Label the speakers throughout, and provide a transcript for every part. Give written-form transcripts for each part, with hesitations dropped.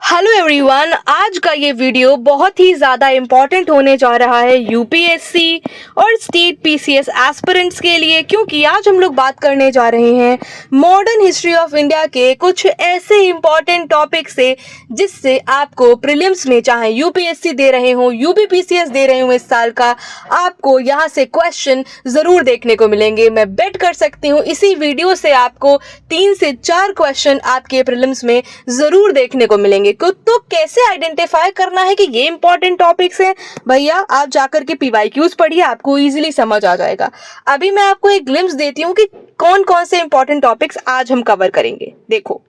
Speaker 1: Hello everyone, आज का ये वीडियो बहुत ही ज़्यादा इम्पॉर्टेंट होने जा रहा है यूपीएससी और स्टेट पीसीएस एस्पिरेंट्स के लिए, क्योंकि आज हम लोग बात करने जा रहे हैं मॉडर्न हिस्ट्री ऑफ इंडिया के कुछ ऐसे इम्पॉर्टेंट टॉपिक से जिससे आपको प्रीलिम्स में, चाहे यूपीएससी दे रहे हो, यूपीपीसीएस दे रहे हो इस साल का, आपको यहाँ से क्वेश्चन ज़रूर देखने को मिलेंगे। मैं बेट कर सकती हूँ इसी वीडियो से आपको 3 से 4 क्वेश्चन आपके प्रीलिम्स में ज़रूर देखने को मिलेंगे। तो कैसे आइडेंटिफाई करना है कि ये इंपॉर्टेंट टॉपिक्स हैं, भैया आप जाकर के पीवाईक्यूज पढ़िए, आपको इजीली समझ आ जाएगा। अभी मैं आपको एक ग्लिम्स देती हूँ कि कौन कौन से इंपॉर्टेंट टॉपिक्स आज हम कवर करेंगे। देखो,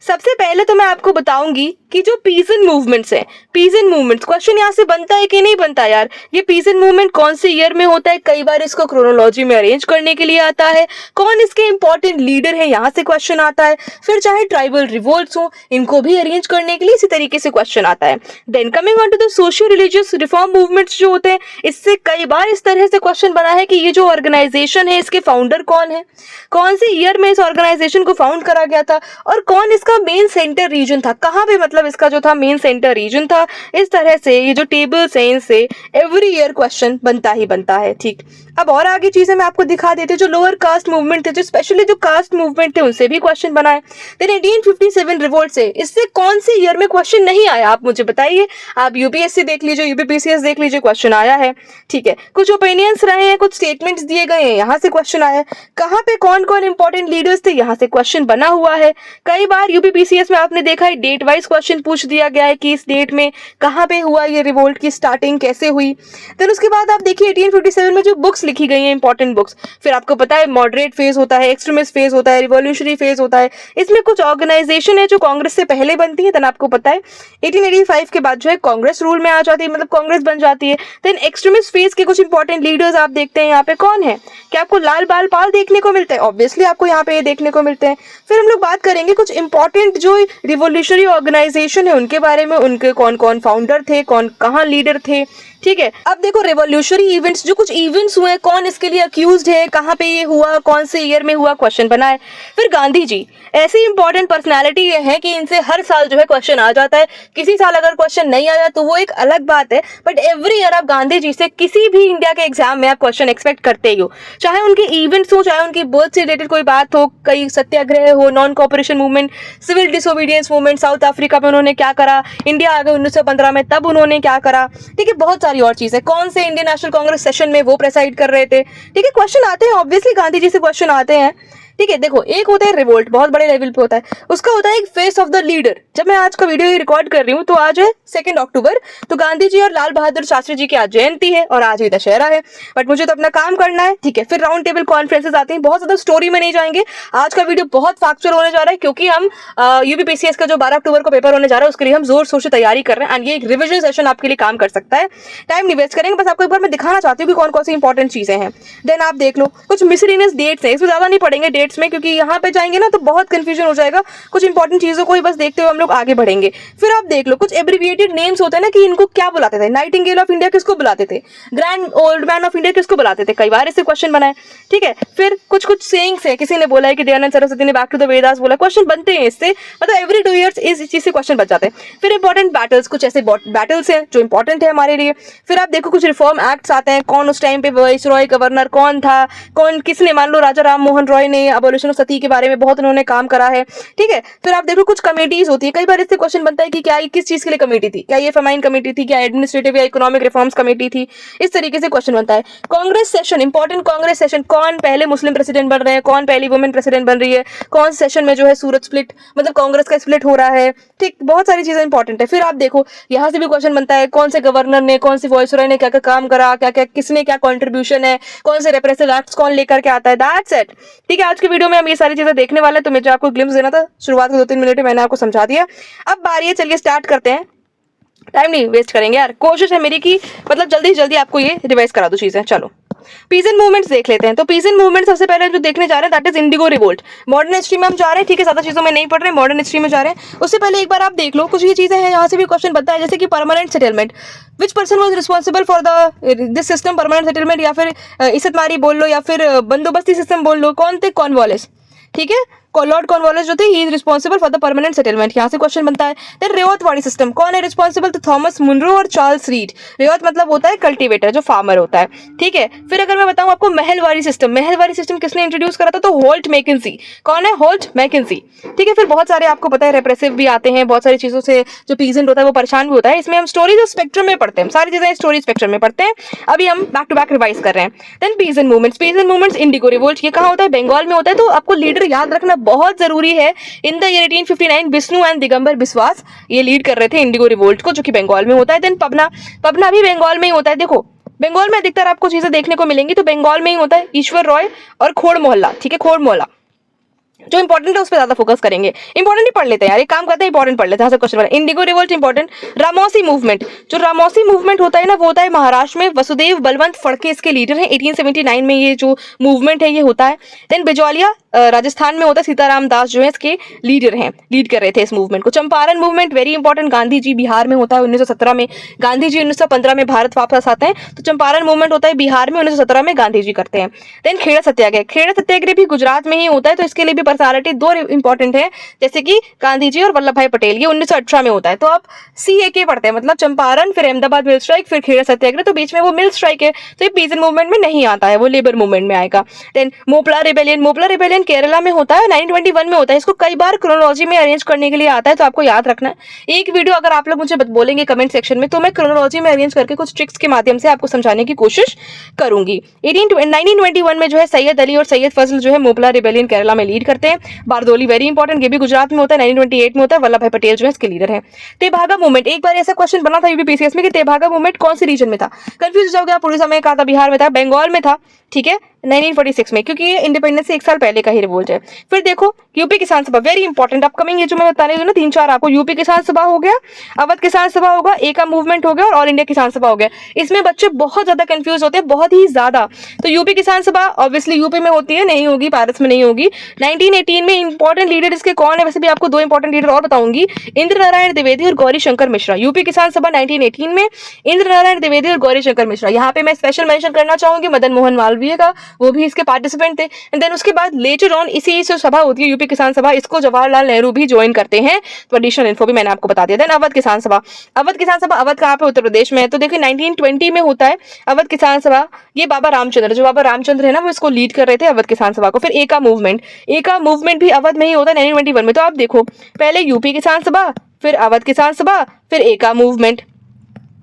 Speaker 1: सबसे पहले तो मैं आपको बताऊंगी कि जो पीजन मूवमेंट्स हैं, पीजन मूवमेंट्स, क्वेश्चन यहाँ से बनता है कि नहीं बनता यार, ये पीजन मूवमेंट कौन से ईयर में होता है, कई बार इसको क्रोनोलॉजी में अरेंज करने के लिए आता है, कौन इसके इंपॉर्टेंट लीडर है, यहाँ से क्वेश्चन आता है। फिर चाहे ट्राइबल रिवोल्ट्स हो, इनको भी अरेंज करने के लिए इसी तरीके से क्वेश्चन आता है। Then coming on to the socio religious reform movements जो होते हैं, इससे कई बार इस तरह से क्वेश्चन बना है कि ये जो ऑर्गेनाइजेशन है इसके फाउंडर कौन है, कौन से ईयर में इस ऑर्गेनाइजेशन को फाउंड करा गया था, और कौन इसका मेन सेंटर रीजन था, कहाँ पे मतलब इसका जो था मेन सेंटर रीजन था। इस तरह से ये जो टेबल्स हैं, इनसे एवरी ईयर क्वेश्चन बनता ही बनता है। ठीक, अब और आगे चीजें मैं आपको दिखा देती हूँ। जो लोअर कास्ट मूवमेंट थे, जो स्पेशली जो कास्ट मूवमेंट थे, उनसे भी क्वेश्चन बनाए। देन 1857 रिवोल्ट से, इससे कौन से ईयर में क्वेश्चन नहीं आया, आप मुझे बताइए। आप यूपीएससी देख लीजिए, यूपीपीसीएस देख लीजिए, क्वेश्चन आया है। ठीक है, कुछ ओपिनियंस रहे हैं, कुछ स्टेटमेंट्स दिए गए हैं, यहाँ से क्वेश्चन आया है। कहाँ पे कौन कौन इंपॉर्टेंट लीडर्स थे, यहाँ से क्वेश्चन बना हुआ है। कई बार यूपीपीसीएस में आपने देखा है डेट वाइज क्वेश्चन पूछ दिया गया है कि इस डेट में कहाँ पे हुआ ये रिवोल्ट, की स्टार्टिंग कैसे हुई। देन उसके बाद आप देखिए 1857 में जो बुक्स लिखी गई हैं, इंपॉर्टेंट बुक्स, फिर आपको पता है मॉडरेट फेज होता है, एक्सट्रीमिस्ट फेज होता है, रिवॉल्यूशनरी फेज होता है। इसमें कुछ ऑर्गेनाइजेशन है जो कांग्रेस से पहले बनती है, देन आपको पता है 1885 के बाद जो है कांग्रेस रूल में आ जाती है, मतलब कांग्रेस बन जाती है। देन एक्सट्रीमिस्ट फेज के कुछ इंपॉर्टेंट लीडर्स आप देखते हैं यहाँ पे कौन है, क्या आपको लाल बाल पाल देखने को मिलता है, ऑब्वियसली आपको यहाँ पे ये देखने को मिलते हैं। फिर हम लोग बात करेंगे कुछ इंपॉर्टेंट जो रिवॉल्यूशनरी ऑर्गेनाइजेशन है उनके बारे में, उनके कौन कौन फाउंडर थे, कौन कहाँ लीडर थे। ठीक है, अब देखो रिवॉल्यूशनरी इवेंट्स, जो कुछ इवेंट्स हुए, कौन इसके लिए अक्यूज्ड है, कहाँ पे ये हुआ, कौन से ईयर में हुआ, क्वेश्चन बना है। फिर गांधी जी, ऐसी इंपॉर्टेंट पर्सनालिटी ये है कि इनसे हर साल जो है क्वेश्चन आ जाता है। किसी साल अगर क्वेश्चन नहीं आया तो वो एक अलग बात है, बट एवरी ईयर आप गांधी जी से किसी भी इंडिया के एग्जाम में आप क्वेश्चन एक्सपेक्ट करते ही हो, चाहे उनके इवेंट्स हो, चाहे उनकी बर्थ से रिलेटेड कोई बात हो, कई सत्याग्रह हो, non cooperation movement, civil disobedience movement, South Africa में उन्होंने क्या करा, इंडिया आ गए 1915 में तब उन्होंने क्या करा। ठीक है, बहुत सारी और चीजें, कौन से इंडियन नेशनल कांग्रेस सेशन में वो प्रेसाइड कर रहे थे। ठीक है, क्वेश्चन आते हैं, ऑब्वियसली गांधी जी से क्वेश्चन आते हैं। ठीक है, देखो एक होता है रिवोल्ट, बहुत बड़े लेवल पे होता है, उसका होता है एक फेस ऑफ द लीडर। जब मैं आज का वीडियो रिकॉर्ड कर रही हूँ तो आज है 2 अक्टूबर, तो गांधी जी और लाल बहादुर शास्त्री जी की आज जयंती है और आज ही दशहरा है, बट मुझे तो अपना काम करना है। ठीक है, फिर राउंड टेबल कॉन्फ्रेंसेस आते हैं, बहुत ज्यादा स्टोरी में नहीं जाएंगे। आज का वीडियो बहुत फैक्चुअल होने जा रहा है, क्योंकि हम यूपीपीसीएस का जो 12 अक्टूबर को पेपर होने जा रहा है उसके लिए हम जोर शोर से तैयारी कर रहे हैं, एंड ये एक रिविजन सेशन आपके लिए काम कर सकता है। टाइम नहीं वेस्ट करेंगे, बस आपको एक बार मैं दिखाना चाहती हूँ कि कौन कौन सी इंपॉर्टेंट चीजें हैं। देन आप देख लो कुछ मिसलेनियस डेट्स हैं, इसमें ज्यादा नहीं पढ़ेंगे डेट्स में, क्योंकि यहाँ पे जाएंगे ना तो बहुत कंफ्यूजन हो जाएगा। कुछ इंपॉर्टेंट चीजों को ही बस देखते हुए हम लोग आगे बढ़ेंगे। फिर आप देख लो कुछ एब्रिविएटेड नेम्स होते हैं ना, कि इनको क्या बुलाते थे, नाइटिंगेल ऑफ इंडिया किसको बुलाते थे, grand old man of India किसको बुलाते थे, कई बार इससे क्वेश्चन बनाए। ठीक है, फिर कुछ कुछ सेइंग्स है, किसी ने बोला है कि दयानंद सरस्वती ने बैक टू द वेदास बोला, क्वेश्चन बनते हैं इससे, मतलब एवरी 2 ईयर्स इस चीज से क्वेश्चन बच जाते हैं। फिर इंपॉर्टेंट बैटल्स, कुछ ऐसे बैटल्स हैं जो इंपॉर्टेंट है हमारे लिए। फिर आप देखो कुछ रिफॉर्म एक्ट्स आते हैं, कौन उस टाइम पे वाइसरॉय गवर्नर कौन था, कौन किसने, मान लो राजा राम मोहन रॉय ने अबॉलिशन ऑफ सती के बारे में बहुत उन्होंने काम करा है। ठीक है, फिर आप देखो कुछ कमेटीज होती है, कई बार इससे क्वेश्चन बनता है कि क्या ये किस चीज के लिए कमेटी थी, क्या ये फेमाइन कमेटी थी, क्या एडमिनिस्ट्रेटिव या इकोनॉमिक रिफॉर्म्स कमेटी थी, इस तरीके से क्वेश्चन बनता है। Congress session, important Congress session, कौन पहले मुस्लिम प्रेसिडेंट बन रहे हैं, कौन पहली वुमेन प्रेसिडेंट बन रही है, कौन सेशन में जो है सूरत स्प्लिट, मतलब कांग्रेस का स्प्लिट हो रहा है। ठीक, बहुत सारी चीजें इंपॉर्टेंट है। फिर आप देखो यहाँ से भी क्वेश्चन बनता है, कौन से गवर्नर ने, कौन से वाइसरॉय ने क्या क्या काम करा, क्या क्या किसने क्या कॉन्ट्रीब्यूशन है, कौन से रेप्रेसिव एक्ट्स कौन लेकर के आता है, दैट्स इट। ठीक है, आज के वीडियो में हम ये सारी चीजें देखने वाले हैं, तो मुझे आपको ग्लिम्स देना था, शुरुआत के 2-3 मिनट में मैंने आपको समझा दिया। अब बारी है, चलिए स्टार्ट करते हैं, टाइम नहीं वेस्ट करेंगे यार, कोशिश है मेरी कि मतलब जल्दी से जल्दी आपको ये रिवाइज करा दो चीजें। चलो पीजन मूवमेंट्स देख लेते हैं। तो पीजन मूवमेंट सबसे पहले जो देखने जा रहे हैं that is Indigo revolt. Modern history में हम जा रहे हैं, ठीक है, ज्यादा चीजों में नहीं पढ़ रहे, मॉडर्न हिस्ट्री में जा रहे हैं। उससे पहले एक बार आप देख लो कुछ ये चीजें हैं, यहाँ से भी क्वेश्चन बनता है, जैसे कि permanent settlement, which person was responsible for the this system permanent settlement, या फिर इज्जतमारी बोल लो, या फिर बंदोबस्ती सिस्टम बोल लो, कौन थे कॉर्नवालिस। ठीक है, लॉर्ड कॉर्नवालिस जो थे, he is responsible for the permanent settlement, यहाँ से क्वेश्चन बनता है। देन रेवतवाड़ी सिस्टम, कौन है रिस्पॉन्सिबल? तो थॉमस मुनरो और चार्ल्स रीड। रेवत मतलब होता है कल्टीवेटर, जो फार्मर होता है, ठीक है। फिर अगर मैं बताऊं आपको महलवाड़ी सिस्टम किसने इंट्रोड्यूस करा था? तो होल्ट मैकेंजी। कौन है? होल्ट मैकेंजी, ठीक है। फिर बहुत सारे आपको पता है रेप्रेसिव भी आते हैं, बहुत सारी चीजों से जो पीजेंट होता है वो परेशान भी होता है। इसमें हम स्टोरीज और स्पेक्ट्रम में पढ़ते हैं, सारी चीजें स्टोरी स्पेक्ट्रम में पढ़ते हैं। अभी हम बैक टू बैक रिवाइज कर रहे हैं। Then peasant movements, indigo revolt, ये कहाँ होता है? बंगाल में होता है। तो आपको लीडर याद रखना बहुत जरूरी है। In the year 1859 Vishnu and Digambar Biswas ये लीड कर रहे थे इंडिगो रिवोल्ट को, जो कि बंगाल में होता है। देन पबना भी बंगाल में ही होता है। देखो बंगाल में अधिकतर आपको चीजें देखने को मिलेंगी, तो बंगाल में ही होता है ईश्वर रॉय और खोड़ मोहल्ला, ठीक है। खोड़ मोहल्ला जो इंपॉर्टेंट है उस पर ज्यादा फोकस करेंगे। इंपॉर्टेंट ही पढ़ लेते हैं यार, एक काम करते हैं इंपॉर्टेंट पढ़ लेते हैं। क्वेश्चन वाला Indigo revolt important. Ramoshi movement, जो रामोसी मूवमेंट होता है ना, वो होता है महाराष्ट्र में। वसुदेव बलवंत फड़के इसके लीडर हैं। 1879 में ये जो मूवमेंट है ये होता है। देन बिजौलिया राजस्थान में होता है। सीताराम दास जो है इसके लीडर हैं, लीड कर रहे थे इस मूवमेंट को। Champaran movement very important, Gandhi ji Bihar में होता है 1917 में। गांधी जी 1915 में भारत वापस आते हैं, तो चंपारण मूवमेंट होता है बिहार में, 1917 में गांधी जी करते हैं। देन खेड़ा सत्याग्रह भी गुजरात में ही होता है, तो इसके लिए भी पर्सनालिटी दो इंपॉर्टेंट है, जैसे कि गांधी जी और वल्लभ भाई पटेल। ये 1918 में होता है। तो आप CAK पढ़ते हैं, मतलब चंपारण, फिर अहमदाबाद मिल स्ट्राइक, फिर खेड़ा सत्याग्रह, तो बीच में वो मिल स्ट्राइक है, तो ये पीजेंट मूवमेंट में नहीं आता है, वो लेबर मूवमेंट में आएगा। देन मोपला रिबेलियन केरला में होता है, 1921 में होता है। इसको कई बार क्रोनोलॉजी में अरेंज करने के लिए आता है, तो आपको याद रखना है। एक वीडियो अगर आप लोग मुझे बोलेंगे कमेंट सेक्शन में, तो मैं क्रोनोलॉजी में अरेंज करके कुछ ट्रिक्स के माध्यम से आपको समझाने की कोशिश करूंगी। 1921 में जो है सैयद अली और सैयद फजल जो है मोपला रिबेलियन केरला में लीड करते हैं। बारदोली वेरी इंपॉर्टेंट, ये भी गुजरात में होता है, 1928 में होता है। वल्लभ भाई पटेल जो है इसके लीडर हैं। तेभागा मूवमेंट, एक बार ऐसा क्वेश्चन बना था यूपीपीसीएस में कि तेभागा मूवमेंट कौन से रीजन में था? कंफ्यूज हो जाओगे आप, उड़ीसा में कहा था, बिहार में था, बंगाल में था, ठीक है, 1946 में, क्योंकि ये इंडिपेंडेंस से एक साल पहले का ही रिवोल्ट है। फिर देखो यूपी किसान सभा, वेरी इंपॉर्टेंट अपकमिंग, ये जो मैं बताने ना 3-4 आपको, यूपी किसान सभा हो गया, अवध किसान सभा होगा, एका मूवमेंट हो गया और ऑल इंडिया किसान सभा हो गया। इसमें बच्चे बहुत ज्यादा कंफ्यूज होते हैं, बहुत ही ज्यादा। तो यूपी किसान सभा ऑब्वियसली यूपी में होती है, नहीं होगी पारस में, नहीं होगी। 1918 में इंपॉर्टेंट लीडर इसके कौन है? वैसे भी आपको 2 इंपॉर्टेंट लीडर और बताऊंगी, इंद्र नारायण द्विवेदी और गौरी शंकर मिश्रा। यूपी किसान सभा 1918 में इंद्र नारायण द्विवेदी और गौरी शंकर मिश्रा। यहाँ पे मैं स्पेशल मेंशन करना चाहूंगी मदन मोहन मालवीय का, वो भी इसके पार्टिसिपेंट थे। एंड देन उसके बाद लेटर ऑन इसी जो सभा होती है यूपी किसान सभा, इसको जवाहरलाल नेहरू भी ज्वाइन करते हैं। तो एडिशनल इन्फो भी मैंने आपको बता दिया। देन अवध किसान सभा, अवध कहाँ पे? उत्तर प्रदेश में है। तो देखिए 1920 में होता है अवध किसान सभा। ये बाबा रामचंद्र है ना, वो इसको लीड कर रहे थे अवध किसान सभा को। फिर एका मूवमेंट भी अवध में ही होता है 1921 में। तो आप देखो पहले यूपी किसान सभा, फिर अवध किसान सभा, फिर एका मूवमेंट।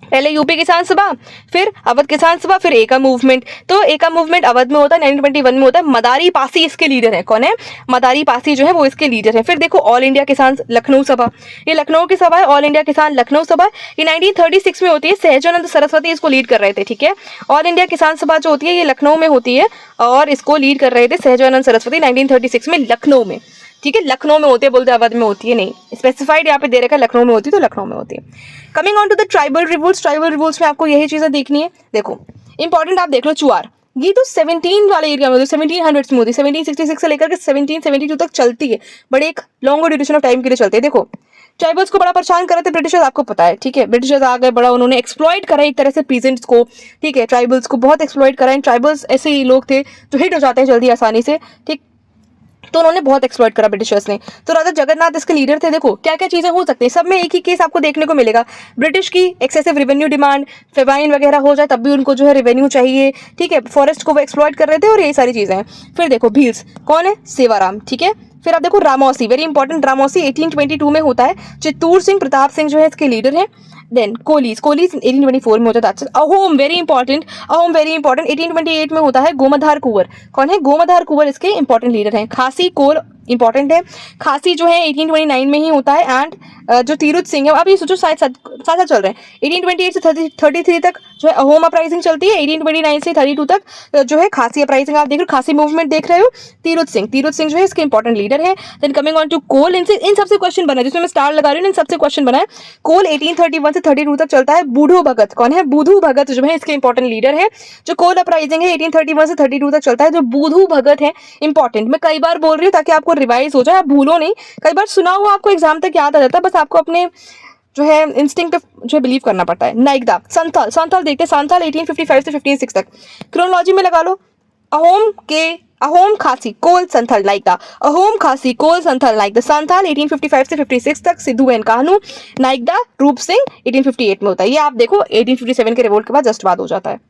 Speaker 1: पहले यूपी किसान सभा, फिर अवध किसान सभा, फिर एका मूवमेंट। तो एका मूवमेंट अवध में होता है, 1921 में होता है। मदारी पासी इसके लीडर है। कौन है? मदारी पासी जो है वो इसके लीडर है। फिर देखो ऑल इंडिया किसान लखनऊ सभा, ये लखनऊ की सभा है, ऑल इंडिया किसान लखनऊ सभा, ये 1936 में होती है। सहजानंद सरस्वती इसको लीड कर रहे थे, ठीक है। ऑल इंडिया किसान सभा जो होती है ये लखनऊ में होती है और इसको लीड कर रहे थे सहजानंद सरस्वती 1936 में लखनऊ में, ठीक है। लखनऊ में होती है, बोलते अवध में होती है, नहीं स्पेसिफाइड यहाँ पे दे रखा है, लखनऊ में होती है तो लखनऊ में होती है। Coming on to the tribal revolts में आपको यही चीजें देखनी है। देखो इंपॉर्टेंट, आप देख लो चुआर, ये तो 17 वाले एरिया में 1700 में होती है, 1766 से लेकर के 1772 तक चलती है, बड़े एक लॉन्ग ड्यूरेशन ऑफ टाइम के लिए चलते हैं। देखो ट्राइबल्स को बड़ा परेशान कर रहे थे ब्रिटिशर्स, आपको पता है, ठीक है। ब्रिटिशर्स आ गए, बड़ा उन्होंने एक्सप्लॉइट करा एक तरह से पीजेंट्स को, ठीक है, ट्राइबल्स को बहुत एक्सप्लॉइट करा। ट्राइबल्स ऐसे ही लोग थे जो हिट हो जाते हैं जल्दी आसानी से, ठीक, तो उन्होंने बहुत एक्सप्लॉइट करा ब्रिटिशर्स ने। तो राजा जगन्नाथ इसके लीडर थे। देखो क्या क्या चीजें हो सकती है, सब में एक ही केस आपको देखने को मिलेगा। ब्रिटिश की एक्सेसिव रेवेन्यू डिमांड, फेवाइन वगैरह हो जाए तब भी उनको जो है रेवेन्यू चाहिए, ठीक है। फॉरेस्ट को वो एक्सप्लॉइट कर रहे थे और ये सारी चीजें हैं। फिर देखो भील्स, कौन है? सेवाराम, ठीक है। फिर आप देखो रामौसी, वेरी इंपॉर्टेंट, रामौसी 1822 में होता है। चित्तूर सिंह प्रताप सिंह जो है इसके लीडर है। देन कोलीज 1824 में होता है। अहोम वेरी इंपॉर्टेंट, 1828 में होता है। गोमधार कुंवर, कौन है? गोमधार कुंवर इसके इंपॉर्टेंट लीडर हैं। खासी कोल इंपॉर्टेंट है, खासी जो है 1829 में ही होता है। एंड जो तीरुथ सिंह है, अब ये सोचो साथ साथ चल रहे हैं, 1828 से 33 तक जो है अहोम अपराइजिंग चलती है, 1829 से 32 तक जो है खासी अपराइजिंग। आप देख रहे हो खासी मूवमेंट देख रहे हो। तीरुथ सिंह जो है इसके इंपॉर्टेंट लीडर है। देन कमिंग ऑन टू कोल, इन सबसे क्वेश्चन बना है, जिसमें मैं स्टार लगा रही हूँ, इन सबसे क्वेश्चन बना है। कोल 1831 से 32 तक चलता है। बूढ़ू भगत, कौन है? बुधू भगत जो है इसके इंपॉर्टेंट लीडर है। जो कोल अपराइजिंग है 1831 से 32 तक चलता है। जो बुधू भगत है इंपॉर्टेंट, मैं कई बार बोल रही हूँ ताकि आपको रिवाइज हो जाए, आप भूलो नहीं। कई बार सुना हुआ आपको एग्जाम तक याद आ जाता है, बस आपको अपने जो है इंस्टिंक्ट जो है बिलीव करना पड़ता है। नाइकदा, संथाल देखते हैं, संथाल 1855 से 1506 तक। क्रोनोलॉजी में लगा लो, अहोम के अहोम खासी कोल संथल लाइक द अहोम खासी कोल संथल लाइक द संथाल 1855 से 56 तक, सिद्धू एंड कान्हू नाइक द रूप सिंह 1858 में होता है। ये आप देखो 1857 के रिवोल्ट के बाद जस्ट बाद हो जाता है।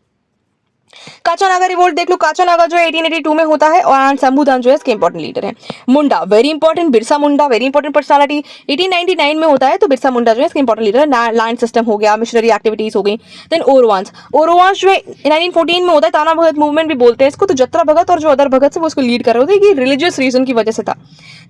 Speaker 1: काचा नागा रिवोल्ट देख लो, काचा नागा जो है 1882 में होता है और शंभूदान जो है इसके इंपॉर्टेंट लीडर है। मुंडा very important, Birsa Munda very important personality 1899 में होता है, तो बिरसा मुंडा जो है इसके इंपॉर्टेंट लीडर है। लैंड सिस्टम हो गया, मिशनरी एक्टिविटीज हो गई। देन ओरवांस, ओरवांस जो है 1914 में होता है, ताना भगत मूवमेंट भी बोलते हैं इसको, तो जत्रा भगत और जो अदर भगत से वो उसको लीड कर रहे होते हैं, रिलीजियस रीजन की वजह से था।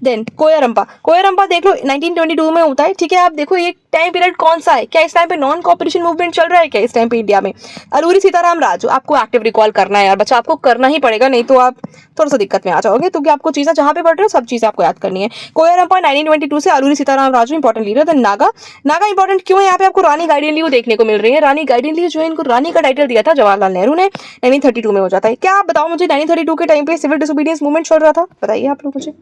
Speaker 1: देन कोयरंपा, कोयरंपा देख लो 1922 में होता है, ठीक है। आप देखो ये टाइम पीरियड कौन सा है, क्या इस टाइम पे नॉन कॉपरेशन मूवमेंट चल रहा है क्या इस टाइम पे इंडिया में? अलूरी सीताराम राजू, आपको एक्टिव रिकॉल करना है यार बच्चा, आपको करना ही पड़ेगा, नहीं तो आप थोड़ा सा दिक्कत में आ जाओगे, क्योंकि आपको चीजें जहां पे पढ़ रहे हो सब चीजें आपको याद करनी है। कोयरंपा 1922 से, Alluri Sitarama Raju important leader. Then Naga, Naga important क्यों है? यहाँ पे आपको रानी गाइडियन लियो देखने को मिल रही है। रानी गाइडियन लियो जो है, इनको रानी का टाइटल दिया था जवाहरलाल नेहरू ने, 1932 में हो जाता है। क्या आप बताओ मुझे 1932 के टाइम पे सिविल डिसोबीडियंस मूवमेंट चल रहा था? बताइए आप लोग मुझे।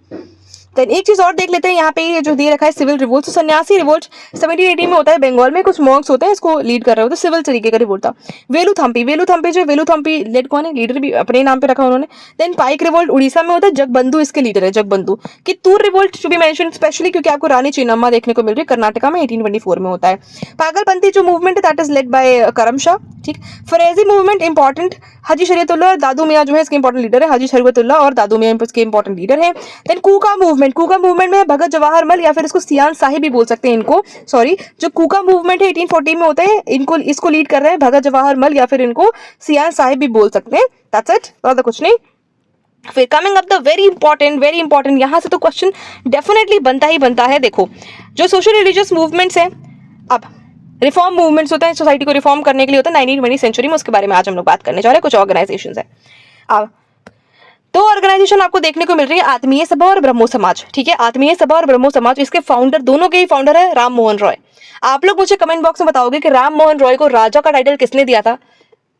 Speaker 1: देन एक चीज और देख लेते हैं, यहाँ पे ये जो दे रखा है सिविल रिवोल्ट, तो सन्यासी रिवोल्ट 1780 में होता है बंगाल में, कुछ मॉन्क्स होते हैं इसको लीड कर रहे होते हैं, सिविल तरीके का रिवोल्ट था। वेलुथम्पी, वेलुथम्पी जो वेलुथम्पी लेड कौन है? लीडर भी अपने नाम पे रखा उन्होंने। देन पाइक रिवोल्ट उड़ीसा में होता है, जगबंधु इसके लीडर है, Jagabandhu. Kittur revolt to be mention especially क्योंकि आपको रानी चिन्नम्मा देखने को मिल रही है, कर्नाटका में 1824 में होता है। पागलपंथी जो मूवमेंट है दैट इज लेड बाय करमशाह, ठीक। फरेजी मूवमेंट इंपॉर्टेंट, हाजी शरीयतुल्लाह और दादू मियां जो है इसके इंपॉर्टेंट लीडर है, हाजी शरीयतुल्लाह और दादू मियां इसके इंपॉर्टेंट लीडर है। देन कूका मूवमेंट, कूका मूवमेंट में भगत जवाहरमल या फिर इसको सियान साहिब भी बोल सकते हैं इनको, सॉरी, जो कूका मूवमेंट है 1840 में होता है, इनको इसको लीड कर रहे हैं भगत जवाहरमल या फिर इनको सियान साहिब भी बोल सकते हैं। दैट्स इट, ज्यादा कुछ नहीं। फिर coming up the very important यहां से तो क्वेश्चन डेफिनेटली बनता ही बनता है। देखो जो सोशल रिलीजियस मूवमेंट्स हैं, अब रिफॉर्म मूवमेंट्स होते हैं, सोसाइटी को रिफॉर्म करने के लिए होता है 19वीं सेंचुरी में, उसके बारे में आज हम लोग बात करने जा रहे हैं। कुछ ऑर्गेनाइजेशंस है, अब दो ऑर्गेनाइजेशन आपको देखने को मिल रही है, आत्मीय सभा और ब्रह्मो समाज, ठीक है। आत्मीय सभा और ब्रह्मो समाज, इसके फाउंडर, दोनों के ही फाउंडर है राम मोहन रॉय। आप लोग मुझे कमेंट बॉक्स में बताओगे कि राम मोहन रॉय को राजा का टाइटल किसने दिया था?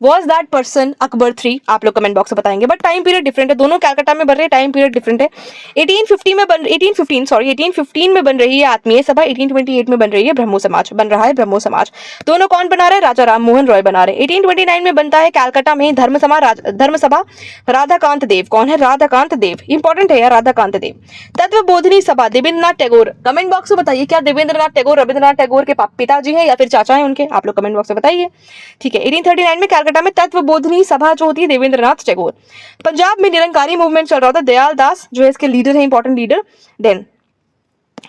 Speaker 1: Was that person Akbar 3? आप लोग कमेंट बॉक्स में बताएंगे, बट टाइम पीरियड डिफरेंट है, दोनों कलकत्ता में बन रहे हैं, टाइम पीरियड डिफरेंट है। 1815 में बन रही है आत्मीय सभा, 1828 में बन रही है ब्रह्मो समाज, बन रहा है ब्रह्मो समाज। दोनों कौन बना रहे हैं? राजा राम मोहन रॉय बना रहे हैं। 1829 में बनता है कलकत्ता में धर्म सभा, राधाकांत देव। कौन है? राधाकांत देव, इंपॉर्टेंट है यार राधाकांत देव। तत्व बोधनी सभा, देवेंद्रनाथ टैगोर। कमेंट बॉक्स में बताइए, क्या देवेंद्रनाथ टैगोर रविंद्रनाथ टैगोर के पिताजी हैं या फिर चाचा हैं उनके? आप लोग कमेंट बॉक्स में बताइए, ठीक है। 1839 में कलकत्ता में तत्व बोधनी सभा जो होती है देवेंद्रनाथ टैगोर। पंजाब में निरंकारी मूवमेंट चल रहा था, दयाल दास जो है इसके लीडर है, इंपॉर्टेंट लीडर। देन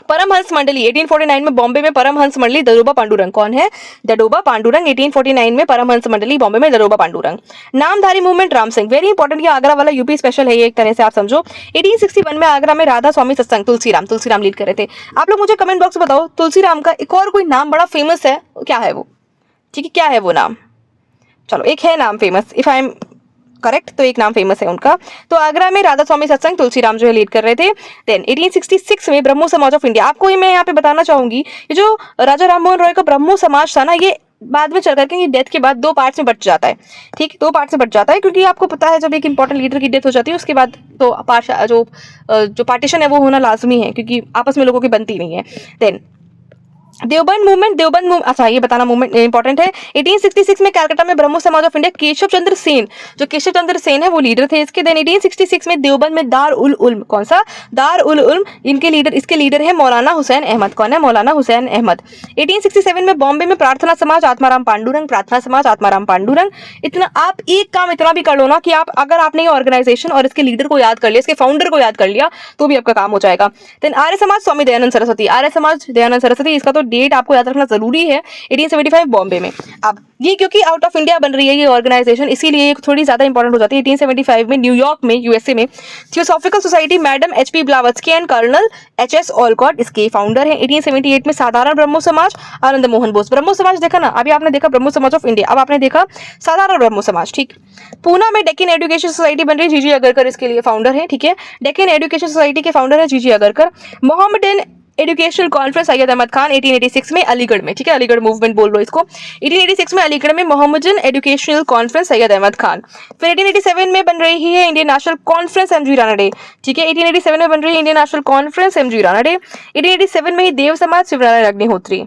Speaker 1: परमहंस मंडली 1849 में बॉम्बे में परमहंस मंडली, दरोबा पांडुरंग। कौन है? दरोबा पांडुरंग। 1849 में परमहंस मंडली बॉम्बे में, Dadoba Pandurang. Namdhari movement Ram Singh, very important, ये आगरा वाला यूपी स्पेशल है, ये एक तरह से आप समझो। 1861 में आगरा में राधा स्वामी सत्संग, तुलसीराम लीड कर रहे थे। आप लोग मुझे कमेंट बॉक्स में बताओ, तुलसीराम का एक और कोई नाम बड़ा फेमस है, क्या है वो? ठीक है, क्या है वो नाम? चलो एक है नाम famous, if I am correct, तो एक नाम फेमस है उनका। तो आगरा में राधा स्वामी सत्संग, तुलसीराम जो है लीड कर रहे थे। देन 1866 में ब्रह्मो समाज ऑफ इंडिया। आपको मैं यहाँ पे बताना चाहूंगी, ये जो राजा राम मोहन रॉय का ब्रह्मो समाज था ना, ये बाद में चल करके डेथ के बाद 2 पार्ट्स में बट जाता है, ठीक, 2 पार्ट से बट जाता है, क्योंकि आपको पता है जब एक इंपॉर्टेंट लीडर की डेथ हो जाती है उसके बाद तो जो पार्टीशन है वो होना लाजमी है, क्योंकि आपस में लोगों की बनती नहीं है। देन देवबंद मूवमेंट, अच्छा ये बताना मूवमेंट इंपॉर्टेंट है। 1866 में कलकत्ता में ब्रह्मो समाज ऑफ इंडिया, केशव चंद्र सेन, जो केशव चंद्र सेन है वो लीडर थे इसके। देन 1866 में देवबंद में दार उल उल्म, कौन सा? दार उल उल्म, इसके लीडर है मौलाना हुसैन अहमद। कौन है? मौलाना हुसैन अहमद। 1867 में बॉम्बे में प्रार्थना समाज आत्माराम पांडुरंग, प्रार्थना समाज आत्माराम पांडुरंग। इतना आप एक काम इतना भी कर लो ना कि आप अगर आपने ये ऑर्गेनाइजेशन और इसके लीडर को याद कर लिया, इसके फाउंडर को याद कर लिया, तो भी आपका काम हो जाएगा। देन आर्य समाज स्वामी दयानंद सरस्वती, आर्य समाज दयानंद सरस्वती, इसका तो डेट आपको याद रखना जरूरी है, 1875 बॉम्बे में। अब ये क्योंकि आउट ऑफ इंडिया बन रही है ये ऑर्गेनाइजेशन, इसीलिए ये थोड़ी ज्यादा इंपॉर्टेंट हो जाती है। 1875 में न्यूयॉर्क में, यूएसए में, theosophical society madame HP Blavatsky and colonel HS Olcott इसके फाउंडर हैं। 1878 में साधारण ब्रह्मो समाज, आनंद मोहन बोस। ब्रह्मो समाज देखा ना, अभी आपने देखा ब्रह्मो समाज ऑफ इंडिया, अब आपने देखा साधारण ब्रह्मो समाज, ठीक। पूना में डेक्कन एजुकेशन सोसाइटी बन रही है, जीजी अगरकर इसके लिए फाउंडर है, ठीक है। डेक्कन एजुकेशन सोसाइटी के फाउंडर है GG Agarkar. Mohammedan educational conference Syed Ahmad Khan 1886 में अलीगढ़ में, ठीक है, अलीगढ़ मूवमेंट बोल लो इसको। 1886 में अलीगढ़ में Mohammedan educational conference Syed Ahmad Khan. फिर 1887 में बन रही है Indian national conference MG Ranade, ठीक है, 1887 में बन रही है Indian national conference MG Ranade. 1887 में ही देव समाज शिवनारायण अग्निहोत्री।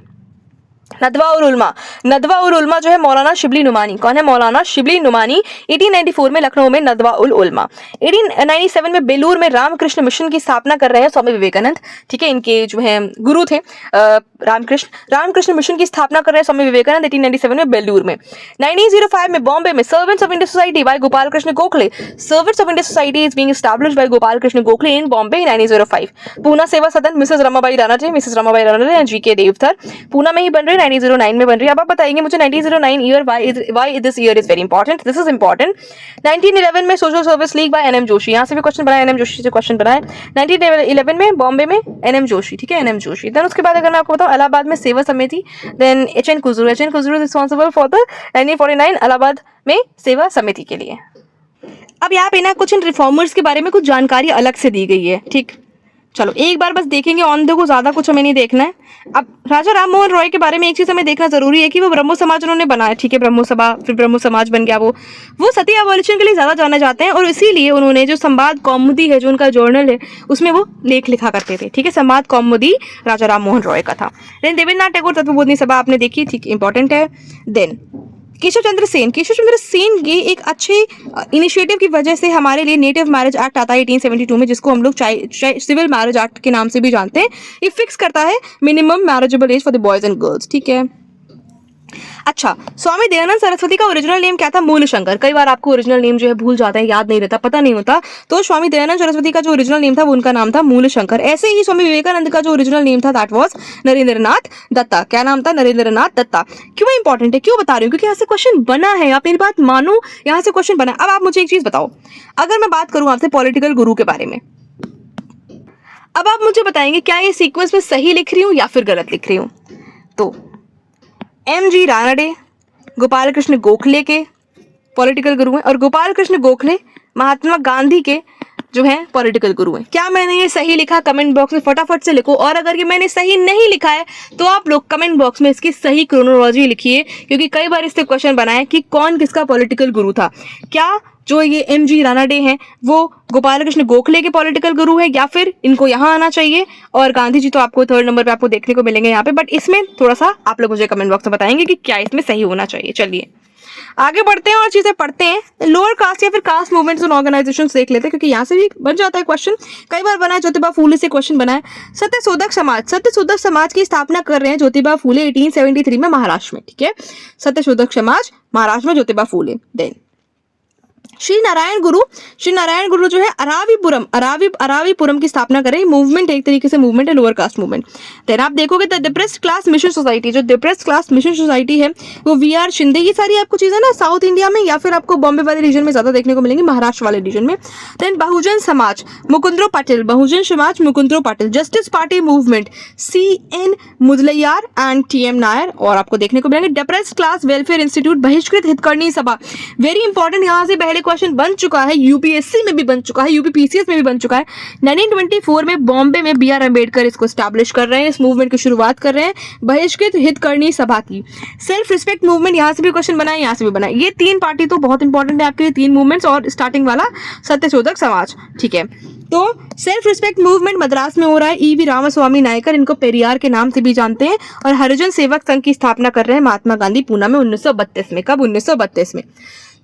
Speaker 1: नदवा उल उलमा जो है मौलाना शिबली नुमानी, कौन है? मौलाना शिबली नुमानी। 1894 में लखनऊ में नदवा उल उलमा। 1897 में बेलूर में रामकृष्ण मिशन की स्थापना कर रहे हैं स्वामी विवेकानंद, ठीक है, इनके जो है गुरु थे रामकृष्ण मिशन की स्थापना कर रहे हैं स्वामी विवेकानंद 1897 में बेलूर में। 1905 में बॉम्बे में servants of India society by Gopal Krishna Gokhale, servants of India society is being established by Gopal Krishna Gokhale in Bombay 1905। Poona Seva Sadan Mrs Ramabai Ranade and G K Deodhar, Poona में ही बन रही है, 1909 में बन रही है। अब आप बताएंगे मुझे 1909 year, why this year is very important, this is important. 1911 में social service league by NM Joshi, यहाँ से भी क्वेश्चन बनाया, एनएम जोशी से क्वेश्चन बनाया। 1911 में बॉम्बे में एनएम जोशी, ठीक है, एनएम जोशी। देन उसके बाद अगर मैं आपको बताऊं इलाहाबाद में Seva Samiti, then HN Kujur responsible for the 1949 Allahabad में सेवा समिति के लिए। अब यहाँ पे ना कुछ इन रिफॉर्मर्स के बारे में कुछ जानकारी अलग से दी गई है, ठीक। चलो एक बार बस देखेंगे ऑन द को, ज्यादा कुछ हमें नहीं देखना है। अब राजा राम मोहन रॉय के बारे में एक चीज हमें देखना जरूरी है कि वो ब्रह्मो समाज उन्होंने बनाया, ठीक है, ब्रह्मो सभा, फिर ब्रह्मो समाज बन गया। वो सती अबॉलिशन के लिए ज्यादा जाने जाते हैं, और इसीलिए उन्होंने जो संवाद कौमुदी है, जो उनका जर्नल है, उसमें वो लेख लिखा करते थे, ठीक है, संवाद कौमुदी राजा राम मोहन रॉय का था। देन देवेंद्रनाथ टैगोर तत्वबोधिनी सभा आपने देखी, ठीक, इंपॉर्टेंट है। देन केशव चंद्र सेन के एक अच्छे इनिशिएटिव की वजह से हमारे लिए नेटिव मैरिज एक्ट आता है 1872 में, जिसको हम लोग सिविल मैरिज एक्ट के नाम से भी जानते हैं। ये फिक्स करता है minimum marriageable age for the boys and girls, ठीक है। अच्छा, स्वामी दयानंद सरस्वती का ओरिजिनल नेम क्या था? मूलशंकर। कई बार आपको ओरिजिनल नेम जो है भूल जाते हैं, याद नहीं रहता, पता नहीं होता, तो स्वामी दयानंद सरस्वती का जो ओरिजिनल नेम था वो उनका नाम था मूलशंकर। ऐसे ही स्वामी विवेकानंद का जो ओरिजिनल नेम था दैट वाज नरेंद्रनाथ दत्ता। क्या नाम था? नरेंद्रनाथ दत्ता। क्यों इंपॉर्टेंट है, क्यों बता रही हूँ? क्योंकि यहाँ से क्वेश्चन बना है, आप मेरी बात मानो, यहाँ से क्वेश्चन बना। अब आप मुझे एक चीज बताओ, अगर मैं बात करूँ आपसे पॉलिटिकल गुरु के बारे में, अब आप मुझे बताएंगे क्या ये सीक्वेंस में सही लिख रही हूँ या फिर गलत लिख रही हूँ? तो एम.जी. रानडे गोपाल कृष्ण गोखले के पॉलिटिकल गुरु हैं, और गोपाल कृष्ण गोखले महात्मा गांधी के जो है पॉलिटिकल गुरु हैं। क्या मैंने ये सही लिखा? कमेंट बॉक्स में फटाफट से लिखो। और अगर ये मैंने सही नहीं लिखा है तो आप लोग कमेंट बॉक्स में इसकी सही क्रोनोलॉजी लिखिए, क्योंकि कई बार इससे क्वेश्चन बनाए कि कौन किसका पॉलिटिकल गुरु था। क्या जो ये एम.जी. रानाडे हैं वो गोपाल कृष्ण गोखले के पॉलिटिकल गुरु है, या फिर इनको यहाँ आना चाहिए? और गांधी जी तो आपको 3rd नंबर पे आपको देखने को मिलेंगे यहाँ पे, बट इसमें थोड़ा सा आप लोग मुझे कमेंट बॉक्स में बताएंगे कि क्या इसमें सही होना चाहिए। चलिए आगे बढ़ते हैं और चीजें पढ़ते हैं। लोअर कास्ट या फिर कास्ट मूवमेंट्स और ऑर्गेनाइजेशंस देख लेते हैं, क्योंकि यहाँ से भी बन जाता है क्वेश्चन। कई बार बना है, ज्योतिबा फूले से क्वेश्चन बना है। सत्यशोधक समाज की स्थापना कर रहे हैं ज्योतिबा फूले 1873 में महाराष्ट्र में, ठीक है। सत्यशोधक समाज महाराष्ट्र में ज्योतिबा फूले। देन श्री नारायण गुरु जो है अरावीपुरम की स्थापना करें। मूवमेंट एक तरीके से मूवमेंट है, लोअर कास्ट मूवमेंट। देन आप देखोगे the depressed class mission society, जो डिप्रेस्ड क्लास मिशन सोसाइटी है वो वी.आर. शिंदे। ये सारी आपको चीजें ना साउथ इंडिया में या फिर आपको बॉम्बे वाले रीजन में ज्यादा देखने को मिलेंगी, महाराष्ट्र वाले रीजन में। Then Bahujan Samaj Mukundrao Patil. Justice party movement C.N. Mudaliar and T.M. Nair, और आपको देखने को मिलेंगे डिप्रेस्ड क्लास वेलफेयर इंस्टीट्यूट, बहिष्कृत हितकर्णी सभा। वेरी इंपॉर्टेंट, यहाँ से पहले क्वेश्चन बन चुका है, यूपीएससी में भी बन चुका है, यूपीपीसीएस में भी बन चुका है। 1924 में बॉम्बे में B.R. अम्बेडकर इसको स्टैब्लिश कर रहे हैं, इस मूवमेंट की शुरुआत कर रहे हैं, बहिष्कृत हितकर्णी सभा की। सेल्फ रिस्पेक्ट मूवमेंट, यहाँ से भी क्वेश्चन बना है, यहाँ से भी बना है। ये 3 पार्टी तो बहुत इंपॉर्टेंट है आपके लिए, 3 मूवमेंट्स, और स्टार्टिंग वाला सत्यशोधक समाज, ठीक है। तो सेल्फ रिस्पेक्ट मूवमेंट मद्रास में हो रहा है। E.V. रामास्वामी नायकर, इनको पेरियार के नाम से भी जानते हैं, और हरिजन सेवक संघ की स्थापना कर रहे हैं महात्मा गांधी पूना में 1932 में। कब? 1932 में।